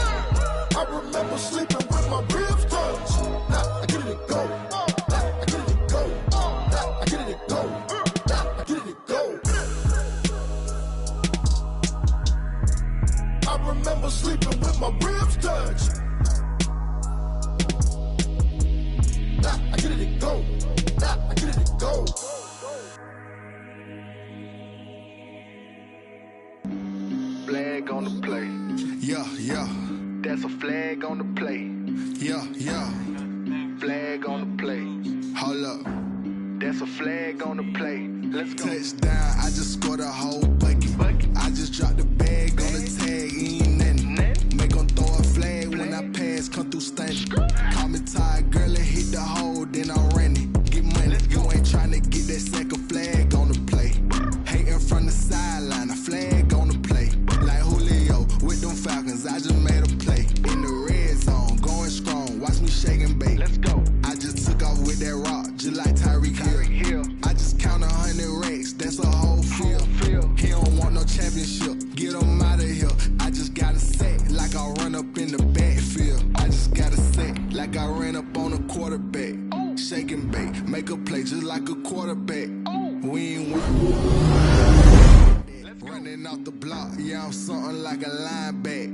I remember sleeping with my ribs touched. Now I get it to go. Now I get it to go. Now I get it to go. Now I get it to go. I remember sleeping with my ribs touched. Now I get it to go. Now I get it to go. Flag on the play. Yeah, yeah. That's a flag on the play. Yeah, yeah. Flag on the play. Hold up. That's a flag on the play. Let's go. Touchdown, I just scored a whole bucket. I just dropped the bag on the tag, ain't nothing. Make 'em throw a flag when I pass, come through stunning. Call me tired, girl, and hit the hole, then I'm running. Get money, you ain't tryna get that second flag on the play. Hating from the sideline, a flag on the play. Like Julio with them Falcons, I just made a play. In the red zone, going strong, watch me shake and bake. Let's go. I just took off with that rock, just like Tyreek Hill. I just count 100 racks, that's a whole field. He don't want no championship, get him out of here. I just got a set, like I run up in the backfield. I just got a set, like I ran up on a quarterback. Shake and bake, make a play just like a quarterback. We ain't running off the block, yeah, I'm something like a lineback.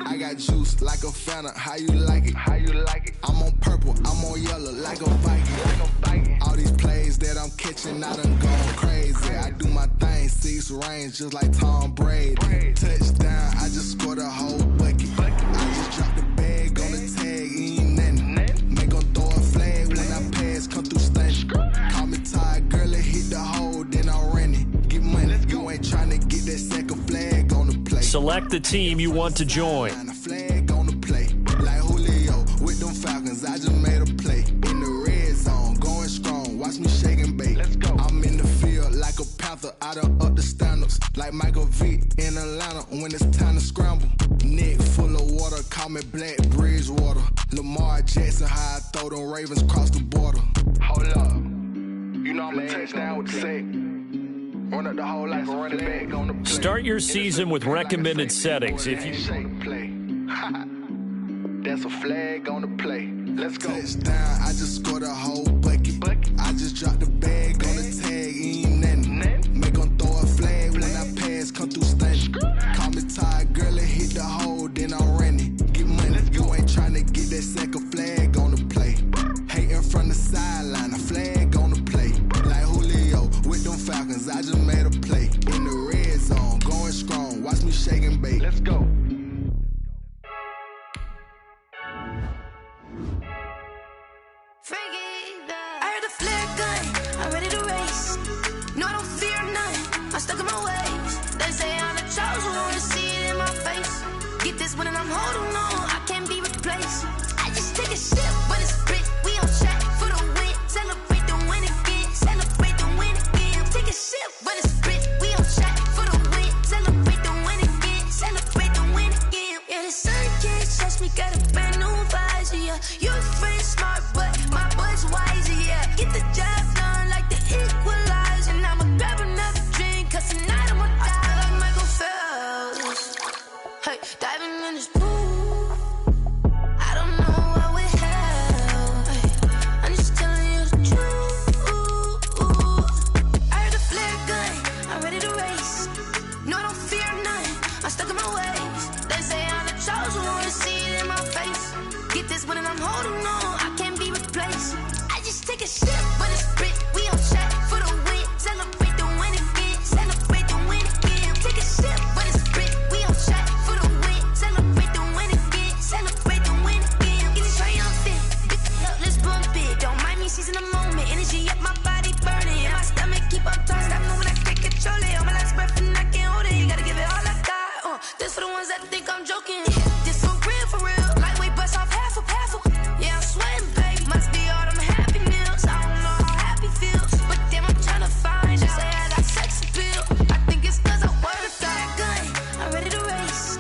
I got juice like a Fanta, how you like it? How you like it? I'm on purple, I'm on yellow, like a Viking. All these plays that I'm catching, I done gone crazy. I do my thing, 6 range, just like Tom Brady. Touchdown, I just scored a whole bucket. I just dropped the bag on the tag, ain't nothing. Make 'em throw a flag when I pass, come through stunning. Call me tired, girl, and hit the hole, then I'm running. Get money, you ain't tryna get that second flag on the play. Select the team you want to join. A flag on the play, like Julio with them Falcons. I just made a play in the red zone, going strong. Watch me shake and bake. Let's go. I'm in the field like a panther. I done up the standards like Michael Vick in Atlanta when it's time to scramble. Neck full of water, call me Black Bridgewater. Lamar Jackson, how I throw them Ravens cross the border. Hold up. You know I'm a touchdown with the sack. Run up the whole like a running back on the play. Start your season with recommended settings. If you That's a flag on the play. Let's go. Touchdown, I just scored a whole bucket. I just dropped the bag on the tag, ain't nothing. the hole, then I'm running. Get money, you ain't tryna get that second flag on the play. Hating from the sideline, a flag on the play. Like Julio with them Falcons, I just made a play. In the red zone, going strong, watch me shake and bake. Let's go. I heard the flare gun, I'm ready to race. No, I don't fear none, I'm stuck in my ways. They say I'm the chosen one, see it in my face. Get this one and I'm holding on, I can't be replaced. I just take a sip, but it's spit, we on track for the win. Celebrate the win again, celebrate the win again. Take a sip, but it's spit, we on track for the win. Celebrate the win again, celebrate the win again. Yeah, the sun can't touch me, got a brand new visor, yeah. Your friend's smart, but my boy's wiser, yeah. Get the job done like the equalizer. And I'ma grab another drink, cause tonight I'ma die like Michael Phelps. Hey, diving in this pool, I don't know what we have. Hey, I'm just telling you the truth. I heard the flare gun, I'm ready to race. No, I don't fear none, I'm stuck in my ways. They say I'm the chosen one, see it in my face. Get this one and I'm holding on, I can't be replaced. I just take a sip, but it's spit, we on track for the win. Celebrate the win again, celebrate the win again. Take a sip, but it's spit, we on track for the win. Celebrate the win again, celebrate the win again. Get it triumphant, look, let's bump it. Don't mind me seizing the moment, energy up my body burning. And my stomach keep up tossed, I know when I can't control it. On my last breath and I can't hold it, you gotta give it all I got. This for the ones that think I'm joking. This for real, lightweight bust off half a. Yeah, I'm sweating, babe, must be all them happy meals. I don't know how happy feels, but damn, I'm tryna find you. Say I got sex appeal, I think it's cause I work that gun. I'm ready to race,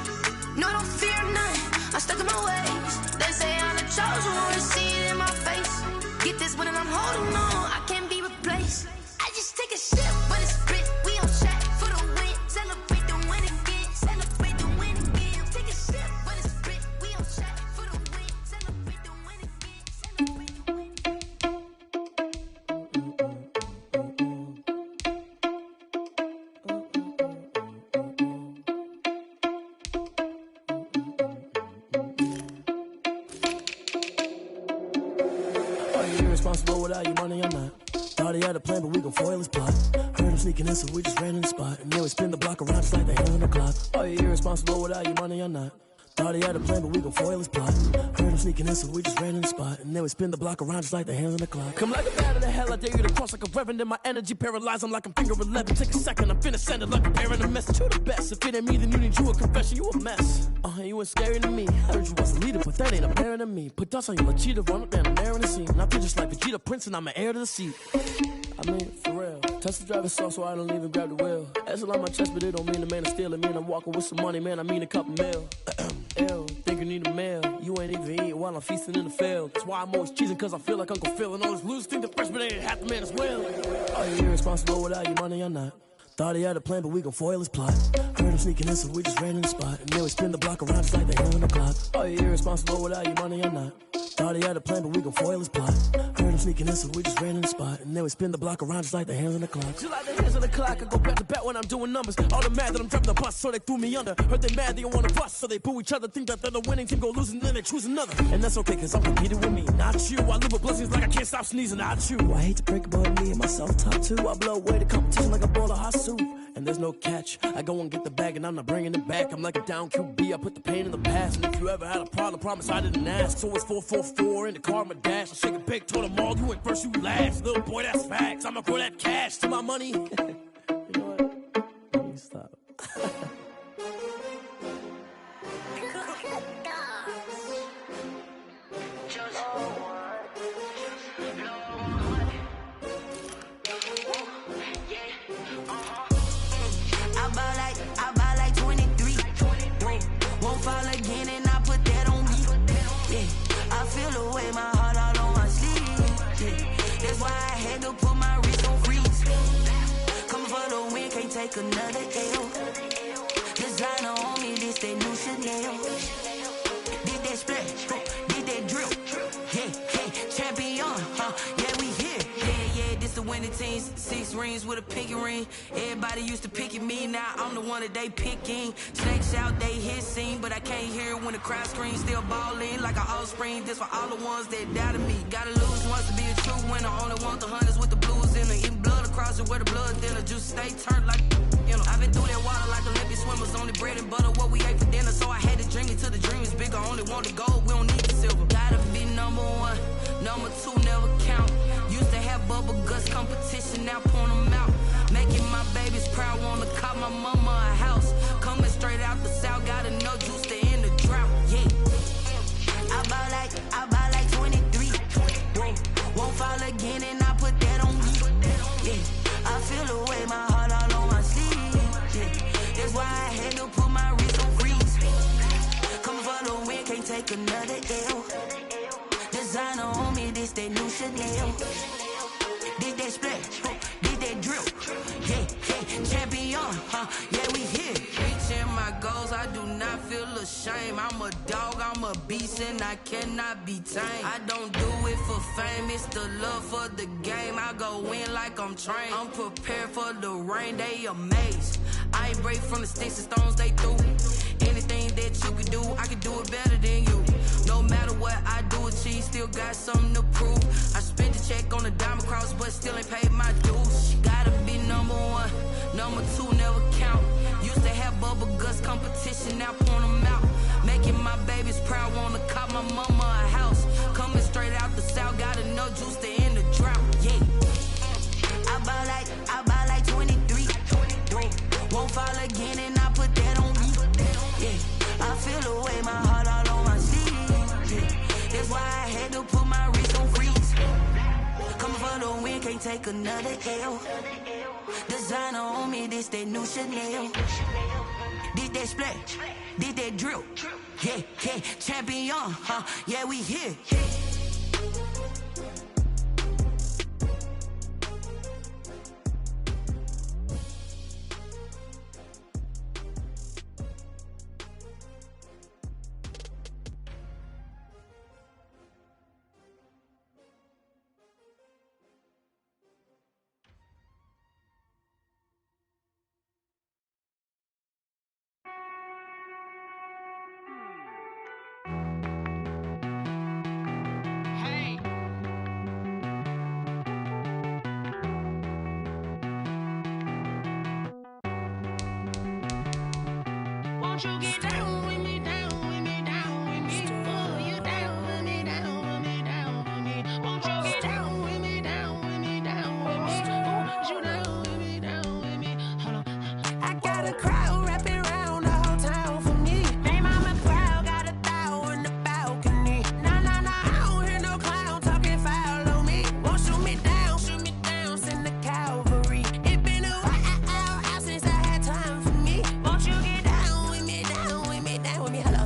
no, I don't fear none, I'm stuck in my ways. They say I'm the chosen one, see it in my face. Get this one and I'm holding on, I can't be replaced. I just take a sip, but it's spit, we on track for the win. Celebrate the win again, celebrate the win again. Take a sip, but it's spit, we on track for the win. Celebrate the win again, celebrate the win again. Are you irresponsible without your money or not? Thought he had a plan, but we gon' foil his plot. Heard him sneaking in, so we just ran in the spot. And then we spin the block around just like the hand on the clock. Are you irresponsible without your money or not? Thought he had a plan, but we gon' foil his plot. Heard him sneaking in, so we just ran in the spot. And then we spin the block around just like the hands on the clock. Come like a bat of the hell, I dare you to cross like a reverend. In my energy paralyzed, I'm like I'm finger 11. Take a second, I'm finna send it like a parent a message. You the best, if it ain't me, then you need you a confession. You a mess, you ain't scary to me. Heard you was a leader, but that ain't apparent to me. Put dust on you like cheetah, run up down the air in the scene. I feel just like Vegeta Prince, and I'm an heir to the seat. I mean, for real. Touch the driver's soft, so I don't even grab the wheel. That's a lot on my chest, but it don't mean the man is stealing. Mean I'm walking with some money, man, I mean a couple mil. Ew, think you need a meal. You ain't even eating while I'm feasting in the field. That's why I'm always cheesing, cause I feel like Uncle Phil. And all those losers think the freshman ain't half the man as well. Are you irresponsible without your money or not? Thought he had a plan, but we gon' foil his plot. Heard him sneaking in, so we just ran in the spot. And then we spin the block around just like the hand on the clock. Are you irresponsible without your money or not? Thought he had a plan, but we gon' foil his plot. Heard him sneaking in, so we just ran in the spot. And then we spin the block around just like the hands on the clock. Just like the hands on the clock, I go back to back when I'm doing numbers. All the mad that I'm driving the bus, so they threw me under. Heard they mad, they don't wanna bust, so they boo each other. Think that they're the winning team, go losing, then they choose another. And that's okay, cause I'm competing with me, not you. I live with blessings like I can't stop sneezing, not you. I hate to break it, but me and myself top two. I blow away the competition like a bowl of hot soup. And there's no catch, I go and get the bag and I'm not bringing it back. I'm like a down QB, I put the pain in the past. And if you ever had a problem, promise I didn't ask. So it's 444 in the car, my dash. I shake a big, told them all, you ain't first, you last. Little boy, that's facts, I'ma grow that cash to my money. You know what? Let me stop. I buy like 23. Won't fall again and I put that on me. Yeah, I feel the way, my heart all on my sleeve. Yeah, that's why I had to put my wrist on freeze. Coming for the win, can't take another L. Designer on me, this that new Chanel. Did that splash, did that drip. Yeah, champion, yeah, we here. Yeah, this the winning 15s, 6 rings with a pinky ring. Everybody used to pick at me, now I'm the one that they picking. Snakes out, they hissing, but I can't hear when the crowd screams. Still balling like an offspring. This for all the ones that doubted me. Gotta lose once to be a true winner. Only want the hunters with the blues in it. Eating blood across it where the blood thinner. Juice stay turned like, you know. I've been through that water like Olympic swimmers. Only bread and butter, what we ate for dinner. So I had to drink it till the dream is bigger. Only want the gold, we don't need the silver. Gotta be number one, number two never count. Used to have bubble guts competition, now point them out. Making my babies proud, wanna call my mama a house. Coming straight out the south, gotta know juice to end the drought. Yeah, I bought like 23. Won't fall again, and I put that on me. Yeah, I feel the way, my heart all on my sleeve. Yeah, that's why I had to put my wrist on freeze. Coming for the win, can't take another L. Designer on me, this that new Chanel. Did that splash, did that drill. Yeah, champion, yeah, we here. Reaching my goals, I do not feel ashamed. I'm a dog, I'm a beast, and I cannot be tamed. I don't do it for fame, it's the love for the game. I go in like I'm trained. I'm prepared for the rain, they amazed. I ain't break from the sticks and stones they threw. Anything that you can do, I can do it better than you. No matter what I do, achieve, still got something to prove. I spent the check on the diamond cross, but still ain't paid my dues. Gotta be number one, number two never count. Used to have bubble guts competition, now point them out. Making my babies proud, wanna call my mama a house. Coming straight out the south, gotta know juice to end the drought. Yeah, I bought like 23. Won't fall again, and I put that on me. Yeah, I feel the way, my heart all on my sleeve. Yeah, that's why I had to put my wrist on freeze. Coming for the win, can't take another L. Designer on me, this that new Chanel. Did that splash, did that drill. Yeah, champion, yeah, we here. Won't you get down with me, down with me, down with me? Oh, you down with me, down with me, down with me. Won't you get down with me, down with me, down with me? Oh, you down with me, down with me? Hold on. I got a crowd wrapping around the whole town for me. Hey, mama, crowd got 1,000 in the balcony. Nah, I don't hear no clown talking foul on me. Won't shoot me down, send the cavalry. It been a while since I had time for me. Won't you get down with me, down with me, down with me? Hello.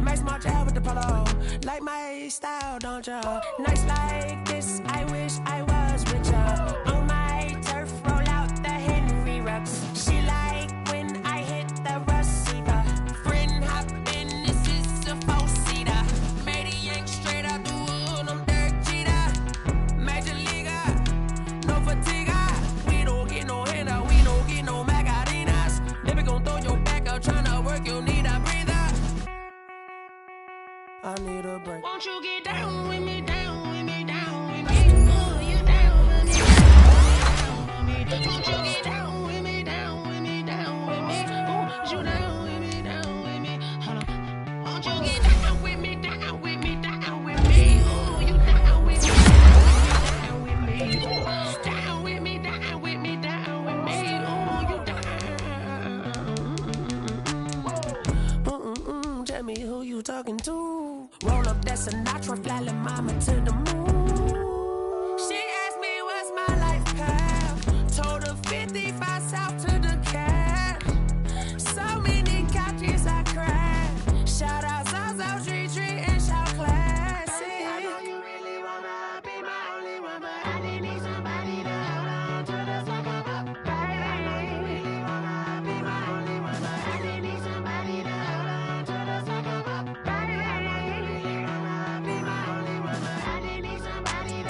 Nice small job with the polo. Like my style, don't ya? Nice like this, I wish I was with ya. On my turf, roll out the Henry Rux. She like when I hit the receiver. Friend hop in, this is a 4-seater. Made a yank straight out the wood, I'm Derek Jeter. Major leaguer, no fatigue. We don't get no handout, we don't get no Macarinas. Never gon' throw your back out, tryna work, you need a breather. I need a break. Won't you get down with me, down with me, down with me? Oh, you down with me, down with me, down with me. Won't you get down with me, down with me, down with me? Oh, you down with me, down with me? Hold on. Won't you get down with me, down with me, down with me? Oh, you down with me, down with me, down with me, down with me, down with me? Oh, you down. Tell me who you talking to. Roll up that Sinatra, fly la mama to the moon. She asked me what's my life path. Told her 55 south to the cat. So many couches I cried. Shout out Zaza, Tree, and shout classic. I know you really wanna be my only one, but I didn't need somebody to hold on to the second up. Baby, I know you really wanna be my only one, but I didn't need somebody to hold on to the second up. Baby, I know you really wanna be my only one, but I didn't need somebody to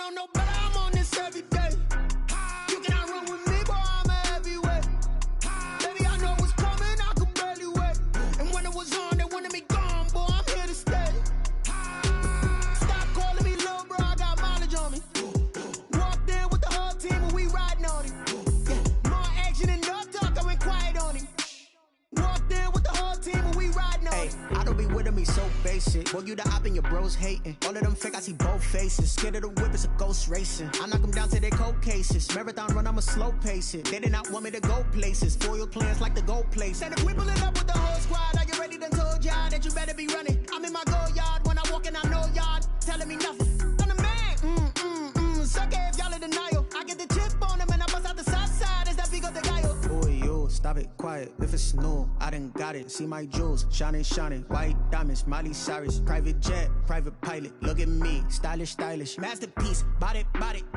don't know, but I'm on this every day. You cannot run with me, boy, I'm a heavyweight. Baby, I know what's coming, I could barely wait. And when it was on, they wanted me gone, boy, I'm here to stay. Stop calling me little bro, I got mileage on me. Walked in with the whole team and we riding on him. Yeah, more action and no talk, I went quiet on him. Walked in with the whole team and we riding on him. I don't be with him, he's so basic. Boy, you the op and your bros hating. All of them fake, I see both faces. Scared of the whip, it's a ghost racing. I knock them down to their cold cases. Marathon run, I'ma slow pace it. They did not want me to go places. Foil plans like the gold place. And if we pulling up with the whole squad, are you ready? Done told y'all that you better be running. I'm in my go yard when I walk in, I know y'all telling me nothing. I'm the man, suck it if y'all in denial. I get the chip on them and I bust out the south side. Is that big of the guy? Boy, yo, stop it, quiet. If it's new, I done got it. See my jewels, shining, shining. White diamonds, Miley Cyrus. Private jet, private pilot. Look at me, stylish, stylish. Masterpiece, body,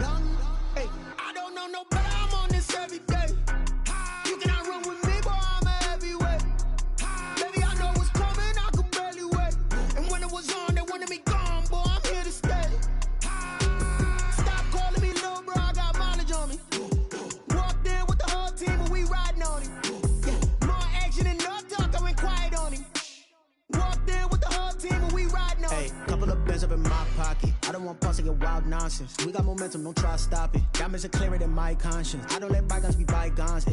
young. Hey, I don't know no better, I'm on this every day. You cannot run with me, boy, I'm a heavyweight. Baby, I know what's coming, I could barely wait. And when it was on, they wanted me gone, boy, I'm here to stay. Stop calling me little bro, I got mileage on me. Walked in with the whole team and we riding on him. Yeah, more action and no talk, I went quiet on him. Walked in with the whole team and we riding on him. Couple of bands up in my pocket. I don't want parts of your wild nonsense. We got momentum, don't try to stop it. Diamonds are clearer than my conscience. I don't let bygones be bygones.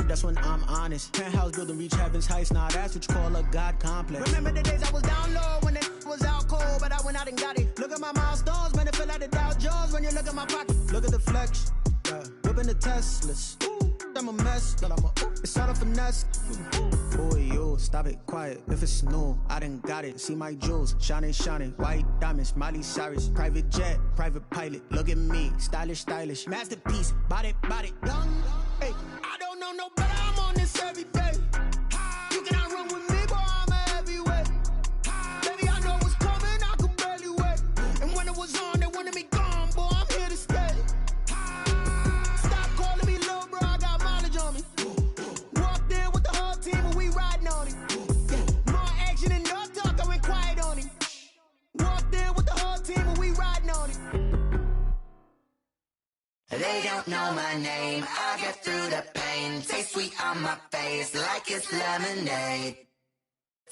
That's when I'm honest. Penthouse building reach heaven's heights. Nah, that's what you call a God complex. Remember the days I was down low when it was out cold, but I went out and got it. Look at my milestones, man, it feel like the Dow Jones when you look at my pocket. Look at the flex, yeah. Whipping the Teslas. Ooh, I'm a mess, but it's all a finesse. Boy, you stop it, quiet. If it's new, I done got it. See my jewels, shining, shining. White diamonds, Miley Cyrus. Private jet, private pilot. Look at me, stylish, stylish. Masterpiece, body, young. Hey, I don't know no better. I'm on this every day. You cannot run with me, boy. I'm a heavyweight. Baby, I know what's coming. I could barely wait. And when it was on, they wanted me gone, boy. I'm here to stay. Stop calling me little bro. I got mileage on me. Walked in with the whole team and we riding on it. More action and no talk. I went quiet on it. Walked in with the whole team and we riding on it. They don't know my name, I get through the pain. Taste sweet on my face like it's lemonade.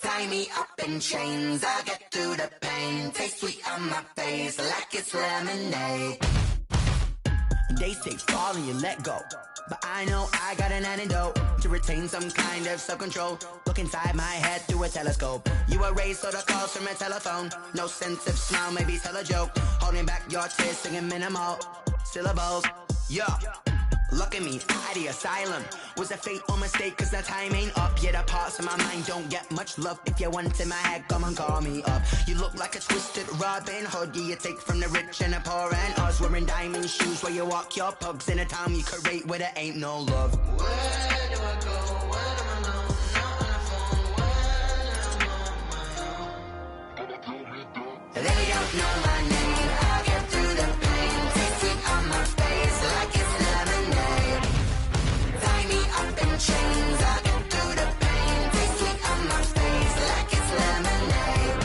Tie me up in chains, I get through the pain. Taste sweet on my face like it's lemonade. They say fall and you let go, but I know I got an antidote to retain some kind of self-control. Look inside my head through a telescope. You erase all the calls from a telephone. No sense of smile, maybe tell a joke. Holding back your tears, singing minimal syllables. Yo, look at me, out of the asylum. Was a fate or mistake, cause the time ain't up. Yeah, the parts of my mind don't get much love. If you want in my head, come and call me up. You look like a twisted Robin Hood. Yeah, you take from the rich and the poor and us. Wearing diamond shoes where you walk your pugs in a town you create where there ain't no love. Where do I go? Where am I alone? Not on the phone. When I'm on my own. They don't know my name. I get through the pain. Taste sweet on my face like it's lemonade. Tie me up in chains. I get through the pain. Taste sweet on my face like it's lemonade.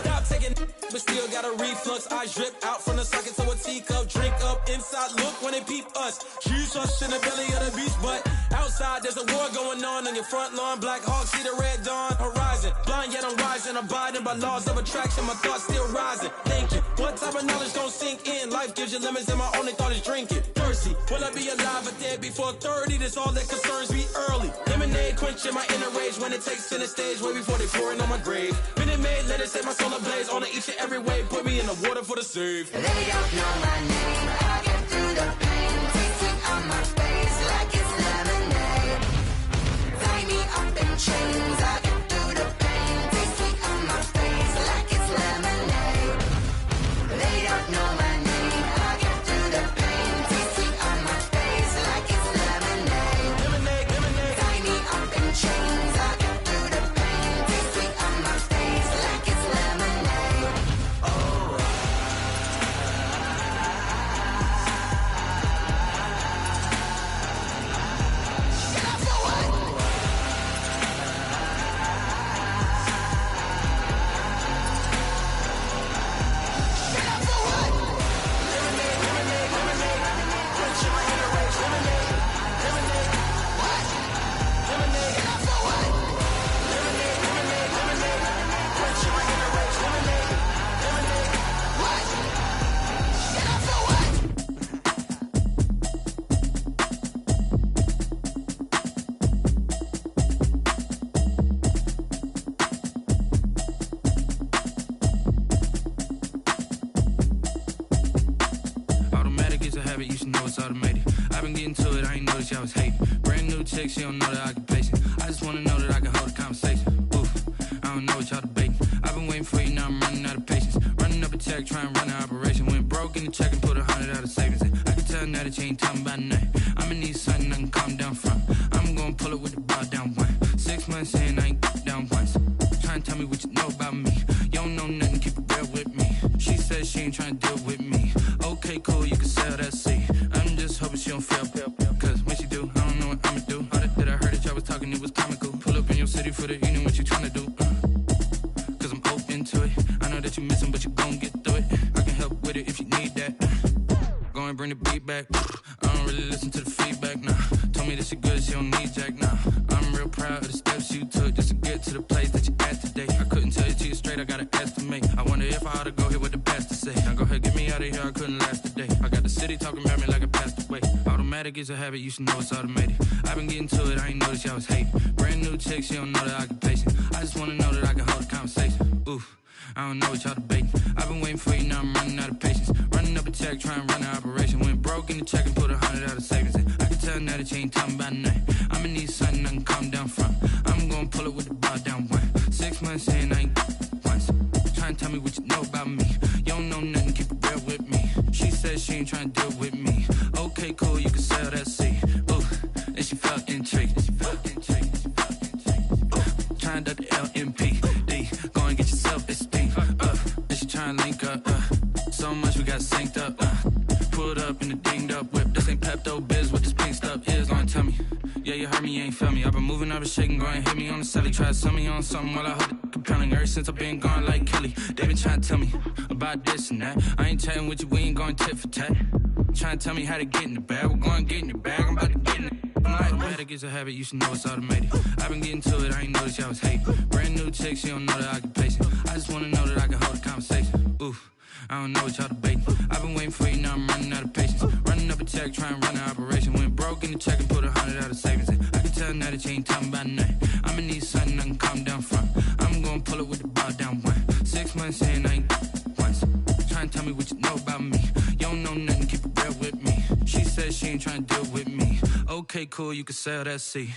Stop taking but still got a reflux. Eyes drip out from the socket to a teacup. Drink up inside, look when they peep us. Jesus in the belly of the beast, but outside there's a war going on your front lawn. Black Hawk see the red dawn horizon. Blind yet I'm rising, abiding by laws of attraction. My thoughts still rising, thinking what type of knowledge gon' sink in? Life gives you limits and my only thought is drinking. Thirsty, will I be alive or dead before 30? That's all that concerns me early. Lemonade quenching my inner rage when it takes center stage way before they pouring on my grave. Minute Maid, let it set my soul ablaze on each and every way. Put me in the water for the save. They don't know my name. I get through the pain. Taste sweet on my face like it's lemonade. Tie me up in chains. I get through the pain. Taste sweet on my face like it's lemonade. They don't know my name. I get through the pain. Taste sweet on my face like it's lemonade. Lemonade. Tie me up in chains. I get through the pain. Taste sweet on my face like it's lemonade. Oh. Automatic is a habit, you should know it's automated. I've been getting to it, I ain't noticed y'all was hating. Brand new chick, she don't know the occupation. I just wanna know that I can hold a conversation. Oof, I don't know what y'all debating. I've been waiting for you, now I'm running out of patience. Running up a check, trying to run an operation. Went broke in the check and put 100 out of savings in. I can tell now that you ain't talking about nothing. I'ma need something I can calm down from. I'm gonna pull it with the bar down one. 6 months in, I ain't down once. Trying to tell me what you know about me. You don't know nothing, keep it real with me. She said she ain't trying to deal with me. Okay, cool, you can sell that seat. I'm just hoping she don't fail. Cause when she do, I don't know what I'ma do. All that I heard that y'all was talking, it was comical. Pull up in your city for the evening, what you trying to do? Cause I'm open to it. I know that you missing, but you gon' get through it. I can help with it if you need that. Go and bring the beat back. I don't really listen to the feedback, nah. Told me that she good, she don't need jack, nah. I'm real proud of the steps you took just to get to the place that you at today. I couldn't tell you to you straight, I gotta estimate. I wonder if I ought to go here with the best to say. Now go ahead, get me out of here, I couldn't last a day. I got the city talking about me like I passed away. Automatic is a habit, you should know it's automated. I've been getting to it, I ain't noticed y'all was hating. Brand new chick, she don't know the occupation. I just wanna know that I can hold a conversation. Oof, I don't know what y'all debating. I've been waiting for you, now I'm running out of patience. Running up a check, trying to run an operation. Went broke in the check and put 100 out of savings in. I can tell now that you ain't talking about nothing. I'ma need something I can calm down from. I'm gonna pull it with the bar down one. 6 months in, I ain't once. Trying to tell me what you know about me. You don't know nothing, keep it real with me. She said she ain't trying to deal with me. Okay, cool, you can sell that seed. Ooh, and she felt intrigued. Trying to the LMPD. Go and get yourself esteem. And she trying to link up. So much we got synced up. Pulled up in the dinged up whip. This ain't Pepto Biz, what this pink stuff is. Gonna tell me. Yeah, you heard me, you ain't feel me. I've been moving, I've been shaking, go and hit me on the celly. Try to sell me on something while I hold it compelling. Ever since I've been gone like Kelly, they been trying to tell me about this and that. I ain't chatting with you, we ain't going tit for tat. Trying to tell me how to get in the bag. We're going to get in the bag, I'm about to get in it. Automatic is a habit, you should know it's automated. I've been getting to it, I ain't noticed y'all was hating. Brand new chick, she don't know the occupation. I just wanna know that I can hold a conversation. Oof, I don't know what y'all debating. I've been waiting for you, now I'm running out of patience. Running up a check, trying to run an operation. Went broke in the check and put 100 out of savings in. I can tell now that you ain't talking about nothing. I'ma need something I can calm down from. I'm gonna pull it with the bar down one. 6 months in, I ain't once. Trying to tell me what you know about me. You don't know nothing, keep it real with me. She said she ain't trying to deal with me. Okay, cool, you can sell that seed.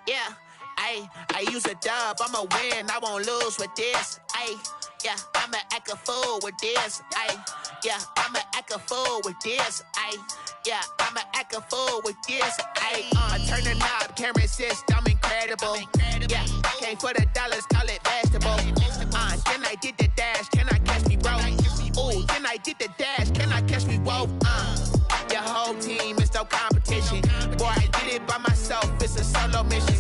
Yeah, I use a dub, I'ma win, I won't lose with this. Yeah, I'ma act a fool with this. Yeah, I'ma act a fool with this. Yeah, I'ma act a fool with this. I turn the knob, camera assist, I'm incredible. Yeah, came for the dollars, call it vegetable. Then I did the dash, can I catch me, bro? Ooh, then I did the dash, can I catch me, whoa? Your whole team is no competition. Boy, I did it by myself, it's a solo mission.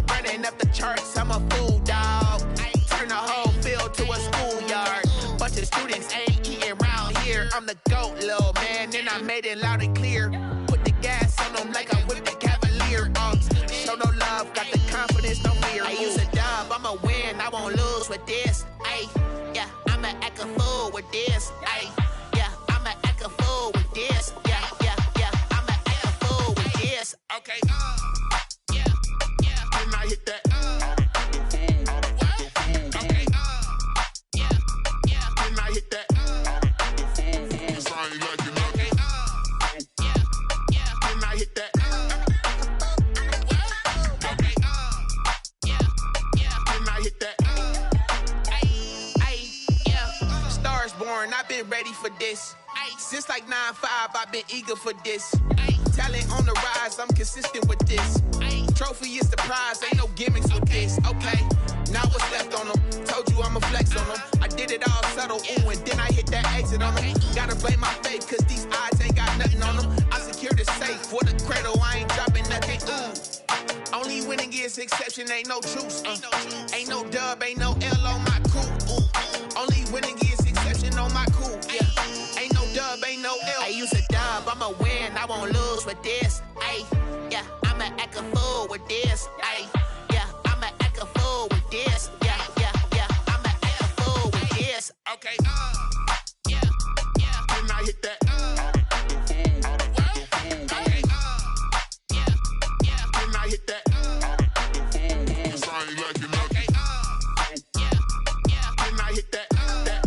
Running up the charts, I'm a fool, dog. Turn the whole field to a schoolyard. Bunch of students ain't eating round here. I'm the GOAT, little man, and I made it loud and clear. Put the gas on them like I whipped the Cavalier. Show no love, got the confidence, no fear. I use a dub, I'ma win, I won't lose with this. Yeah, I'ma act a fool with this. Yeah, I'ma act a fool with this. Yeah, I'ma act a fool with this. Okay. Can I hit that? Okay. Can I hit that? Cause I ain't like it. Okay. Can I hit that? Okay. Can I hit that? Yeah. Stars born, I've been ready for this. Since like 9-5, I've been eager for this. Talent on the rise, I'm consistent with this. Trophy is the prize, ain't no gimmicks with this. Okay, now what's left on them? Told you I'ma flex on them. I did it all subtle, ooh, and then I hit that exit on them. Gotta blame my faith, cause these odds ain't got nothing on them. I secured the safe for the cradle, I ain't dropping nothing, ooh. Only winning is exception, ain't no truce. Ain't no dub, ain't no L on my crew. Only winning is exception on my cool, yeah. Ain't no dub, ain't no L. I use a dub, I'ma win, I won't lose with this. Yeah, I'ma act a fool with this. Yeah, I'ma act a fool with this. Yeah, I'ma act a fool with this. Okay. Can I hit that? Okay. Can I hit that? Cause I ain't like it. Okay. Can I hit that? Okay.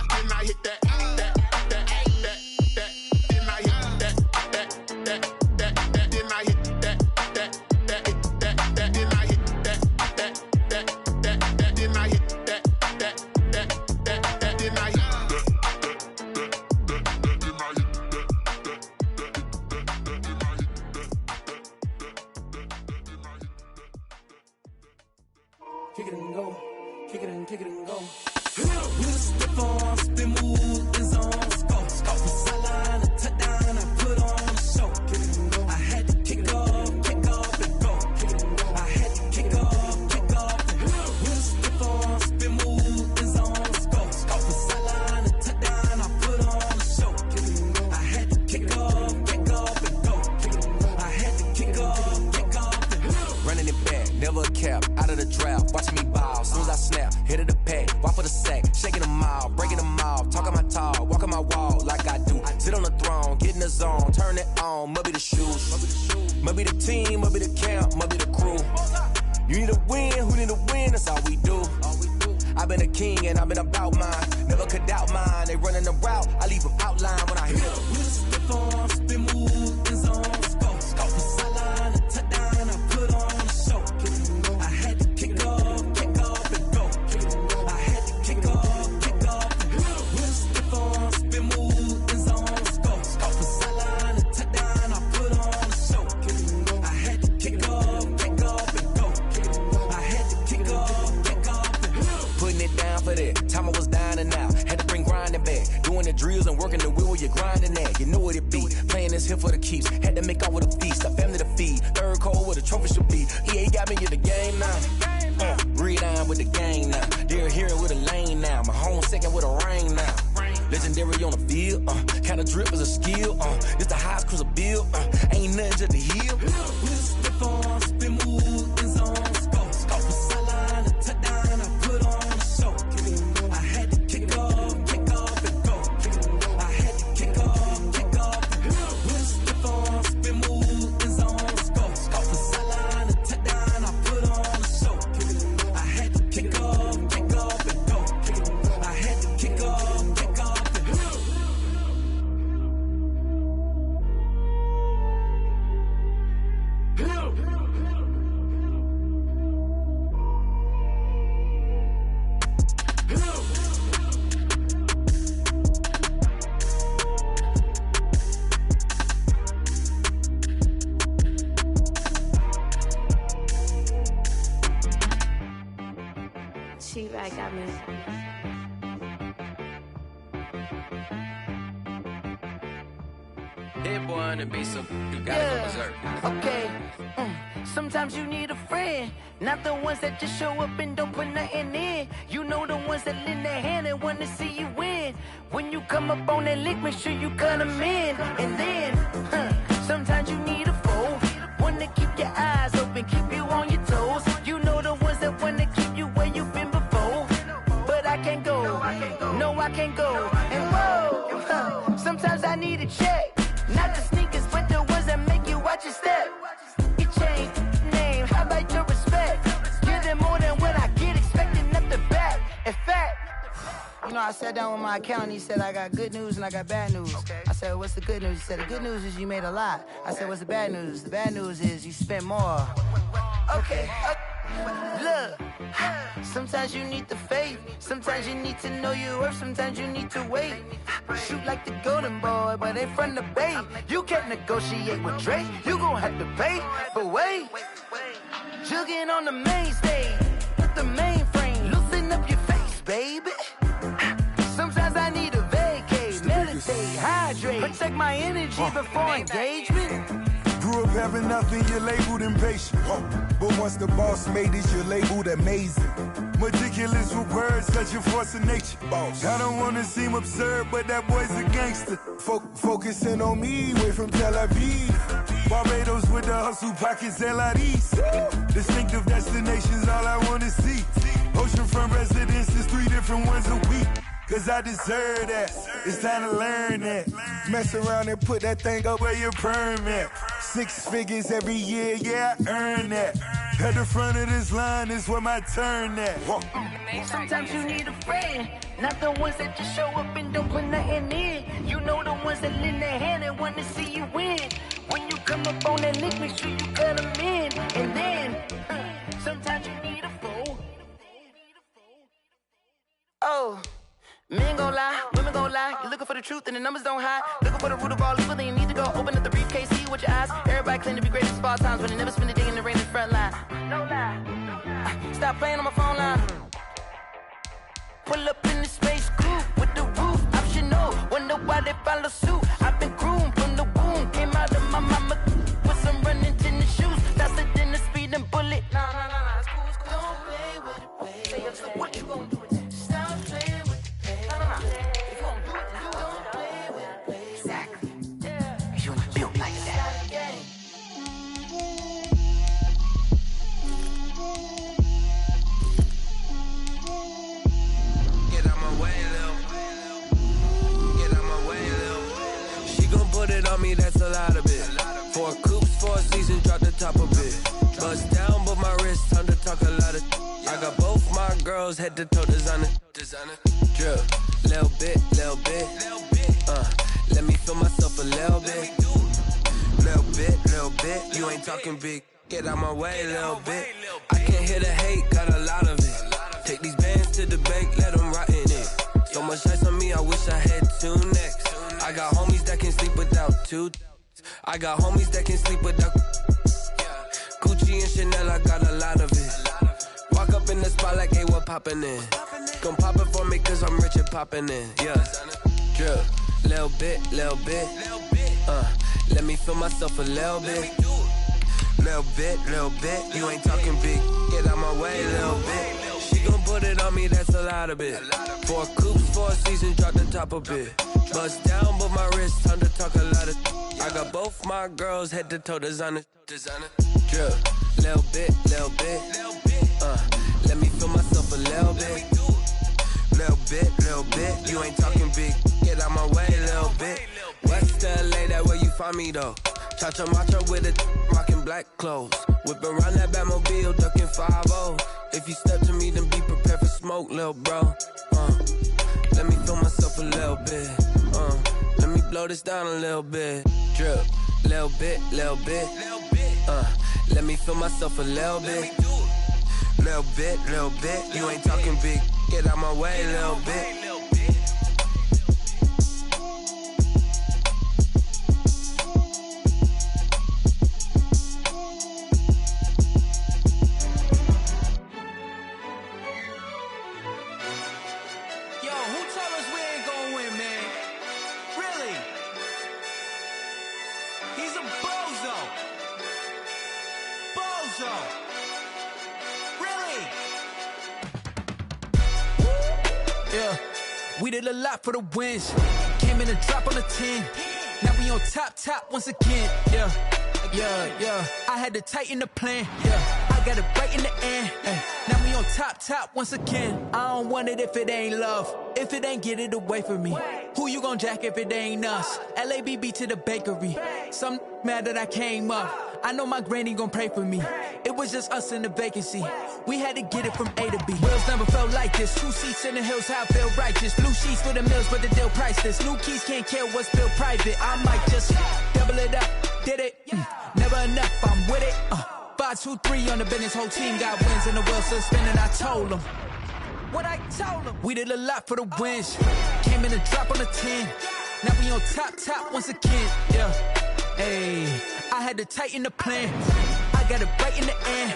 Can I hit that? on, must be the shoes. Must be the team, must be the camp, must be the crew. You need a win, who need a win, that's all we do. I've been a king and I've been about mine. Never could doubt mine, they running the route, I leave them outline when I hit them. Step on, spin, move, in zone, scope. Sideline, a touchdown, I put on a show. I had to kick off and go. I had to kick off and go. Step on, spin, move, in zone, scope. Sideline, a touchdown, I put on a show. I had to kick off and go. I had to kick off and go. Putting it down for that, time I was dying and out. Had to bring grinding back, doing the drills and working the wheel where you're grinding at. You know what it be, playing this here for the keeps. Had to make out with a feast, a family to feed. Third cold where the trophy should be. EA got me in the game now. Read on with the game now. They're here with a lane now. My home second with a rain now. Legendary on the field, kind of drip is a skill. It's the highest cruiser bill, ain't nothing just to heal. Step on, spin, move, in zone, scope. Sideline, a touchdown, I put on a show. I had to kick off and go. I had to kick off and go. Step on, spin, move, in zone, scope. Sideline, a touchdown, I put on a show. I had to kick off and go. I had to kick off and go. T-Bag got me. Hit boy on the beat, so you gotta go berserk. Okay. Sometimes you need a friend, not the ones that just show up and don't put nothing in. You know the ones that lend their hand and want to see you win. When you come up on that lick, make sure you cut them in. And then, sometimes you need a foe, one to keep your eyes open, keep you on your toes. You know the ones that want to keep you where you've been before. But I can't go, no I can't go. And whoa, sometimes I need a check, not the sneakers, but the ones that make you watch your step. Your chain, name, how about your respect? Give them more than what I get, expecting up the back. In fact, you know, I sat down with my accountant, he said I got good news and I got bad news. I said, what's the good news? He said, the good news is you made a lot. I said, what's the bad news? The bad news is you spent more. Okay, look, sometimes you need the faith, sometimes you need to know your worth, sometimes you need to wait. Shoot like the golden boy, but they from the bay. You can't negotiate with Drake, you gon' have to pay. But wait, jugging on the main stage, with the mainframe, loosen up your face, baby. Sometimes I need a vacate, meditate, hydrate, protect my energy before engagement. Grew up having nothing, you're labeled impatient. But once the boss made it, you're labeled amazing. Meticulous with words, such a force of nature. I don't wanna seem absurd, but that boy's a gangster. Focusing on me, way from Tel Aviv. Barbados with the hustle pockets, LIDs. Distinctive destinations, all I wanna see. Oceanfront residences, 3 different ones a week. Cause I deserve that, it's time to learn that. Mess around and put that thing up where your perm at. 6 figures every year, yeah, I earn that. At the front of this line is where my turn at. Sometimes you need a friend, not the ones that just show up and don't put nothing in. You know the ones that lend their hand and want to see you win. When you come up on that link, make sure you cut them in. And then, sometimes you need a foe. Oh. Men gon' lie, women gon' lie. You're looking for the truth and the numbers don't hide. Looking for the root of all evil, then you need to go open up the briefcase, see with your eyes. Everybody claim to be greatest of all times, but they never spend a day in the rain in the front line. No lie. Stop playing on my phone line. Pull up in the space coupe with the roof optional. Wonder why they follow suit. I've been groomed from the womb. Came out of my mama with some running tennis shoes. Faster than the speeding bullet. Nah, it's cool, it's cool. Don't play with it, baby. So what you gon' do with it? Stop playing. Put it on me, that's a lot of it. Four coops, 4 seasons, drop the top of it. Bust down, but my wrist, time to talk a lot of. I got both my girls head to toe designer. Drip, little bit. Let me feel myself a little bit. Little bit. You ain't talking big. Get out my way, little bit. I can't hear the hate, got a lot of it. Take these bands to the bank, let them rot in it. So much ice on me, I wish I had 2 necks. I got homies that can sleep without 2. I got homies that can sleep without. Gucci and Chanel, I got a lot of it. Walk up in the spot like, hey, what poppin' in? Gon' pop it for me, cause I'm rich and poppin' in. Yeah, drip, little bit. Let me feel myself a little bit. Little bit. You ain't talking big. Get out my way, little bit. She gon' put it on me, that's a lot of it. 4 coops, 4 seasons, drop the top of it. Bust down, but my wrist, time to talk a lot of. I got both my girls head to toe designer. Drip, little bit. Let me feel myself a little bit. Little bit. You ain't talking big. Get out my way, little bit. West LA, that where you find me though. Cha-cha macha with a rockin' black clothes. Whip around that Batmobile, ducking 5-0. If you step to me, then be prepared for smoke, lil' bro. Let me feel myself a little bit. Let me blow this down a little bit. Drip, little bit. Let me feel myself a little bit. Little bit. You ain't talking big. Get out my way, little bit. We did a lot for the wins. Came in a drop on the 10. Now we on top once again. Yeah. I had to tighten the plan. Yeah. I got it right in the end. Now we on top once again. I don't want it if it ain't love. If it ain't, get it away from me. Who you gon' jack if it ain't us? LABB to the bakery. Some mad that I came up. I know my granny gon' pray for me. It was just us in the vacancy. We had to get it from A to B. Wheels never felt like this. 2 seats in the hills, how I feel righteous. Blue sheets for the mills, but the deal priceless. New keys can't kill what's built private. I might just double it up. Did it? Never enough, I'm with it. 5, 2, 3 on the business. Whole team got wins and the wheels still spinning. I told them what I told them. We did a lot for the wins. Came in a drop on the 10. Now we on top once again. Yeah. Hey, I had to tighten the plan. I got it right in the end.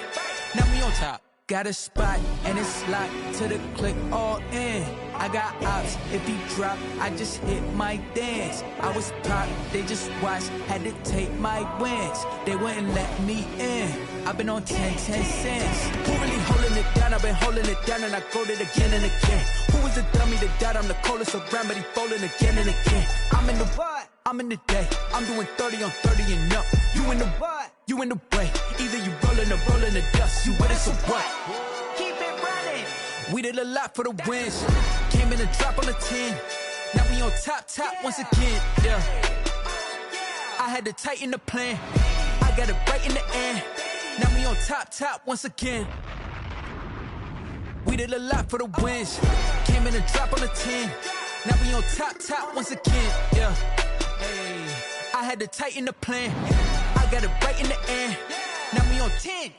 Now we on top. Got a spot and it's locked to the click all in. I got ops, if he drop, I just hit my dance. I was pop, they just watched, had to take my wins. They wouldn't let me in. I've been on 10 cents. Who really holding it down? I've been holding it down and I go it again and again. Who was the dummy that died? I'm the coldest around, but he folding again and again. I'm in the what? I'm in the day. I'm doing 30 on 30 and up. You in the what? You in the way. Either you rolling or rolling the dust. You with it, so what? Keep it running. We did a lot for the wins. Came in a drop on the 10. Now we on top once again. Yeah. I had to tighten the plan. I got it right in the end. Now we on top once again. We did a lot for the wins. Came in a drop on the 10. Now we on top once again. Yeah. Hey, I had to tighten the plan. I got it right in the end. Now we on 10.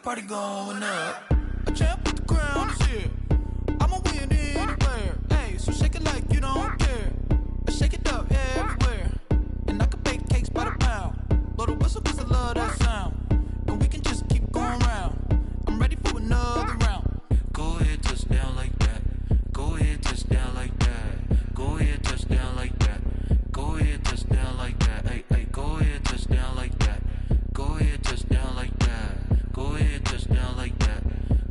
party going up. A champ with the crown is here. I'ma win anywhere. Hey, so shake it like you don't care. Shake it up everywhere. And I can bake cakes by the pound. Blow the whistle cause I love that sound. And we can just keep going round. I'm ready for another round. Go ahead, touch down like that. Go ahead, touch down like that. Go ahead, touch down like that. Go ahead, touch down like that. Hey, hey, go ahead, touch down like that. Go ahead, touch down like that. Go ahead, touch down like that.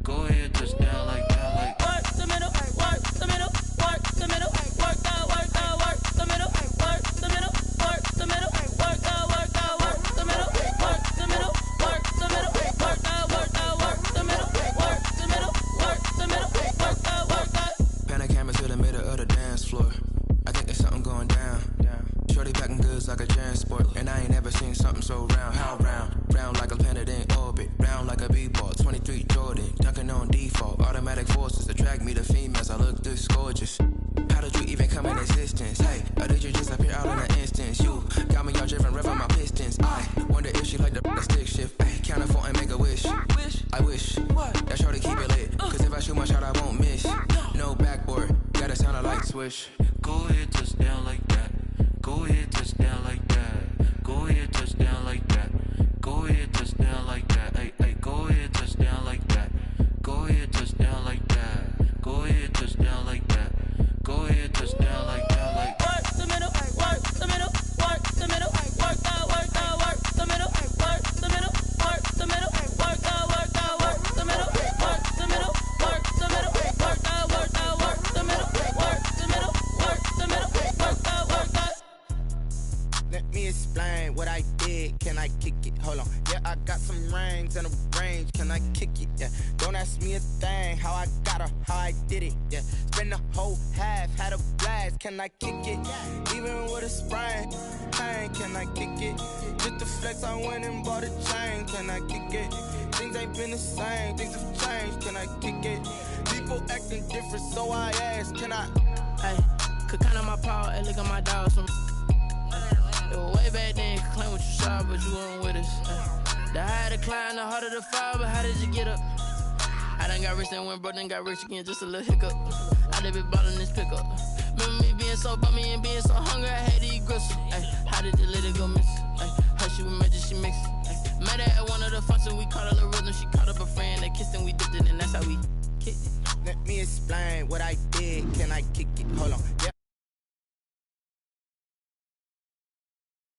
Go ahead, touch down like that. Like work the middle, work the middle, work the middle, work that, work that, work the middle, work the middle, work the middle, work that, work that, work the middle, work the middle, work the middle, work that, work that, work the middle, work the middle, work the middle, work that, work that. Pan a camera to the middle of the dance floor. I think there's something going down. Shorty packing goods like a transport, and I ain't never seen something so round. How round? Round like a planet in orbit, round like a b-ball. 23 Jordan, dunking on default. Automatic forces attract me to females. I look this gorgeous. How did you even come in existence? Hey, or did you just appear out in an instance? You got me all driven, revving my pistons. I wonder if she like the stick shift. Ay, count a four and make a wish. I wish that shorty keep it lit. Cause if I shoot my shot, I won't miss. No backboard, gotta sound a light switch. Go ahead, touch down like that. Go ahead, touch down like that. Go ahead, touch down like that. Go ahead, touch down like that. Hey, hey, go ahead, touch down like that. Go ahead, touch down like that. Go ahead, touch down like that. Go ahead, touch down like that. Like work the middle, work the middle, work the middle, work that, work that, work the middle, work the middle, work the middle, work that, work that, work the middle, work the middle, work the middle, work that, work that, work the middle, work the middle, work the middle, work that, work that. Let me explain what I did. Can I kick it? Hold on. Yeah, I got some rings and a range. Can I kick it? Yeah. Don't ask me a thing. How I got her, how I did it. Yeah. Spend the whole half, had a blast. Can I kick it? Even with a sprain. Pain, can I kick it? Just the flex, I went and bought a chain. Can I kick it? Things ain't been the same. Things have changed. Can I kick it? People acting different, so I ask. Can I? Hey, could count on my power and look at my dogs from. It was way back then, could claim what you saw, but you weren't with us. The higher the climb, the harder the fall, but how did you get up? I done got rich and went broke, then got rich again, just a little hiccup. I done been ballin' this pickup. Remember me being so bummy and being so hungry, I had to eat gristle. How did the lady go miss? Her she was magic, she mixed. Met her at one of the functions, we caught a little rhythm. She caught up a friend, they kissed and we dipped it, and that's how we kicked it. Let me explain what I did. Can I kick it? Hold on. Yeah,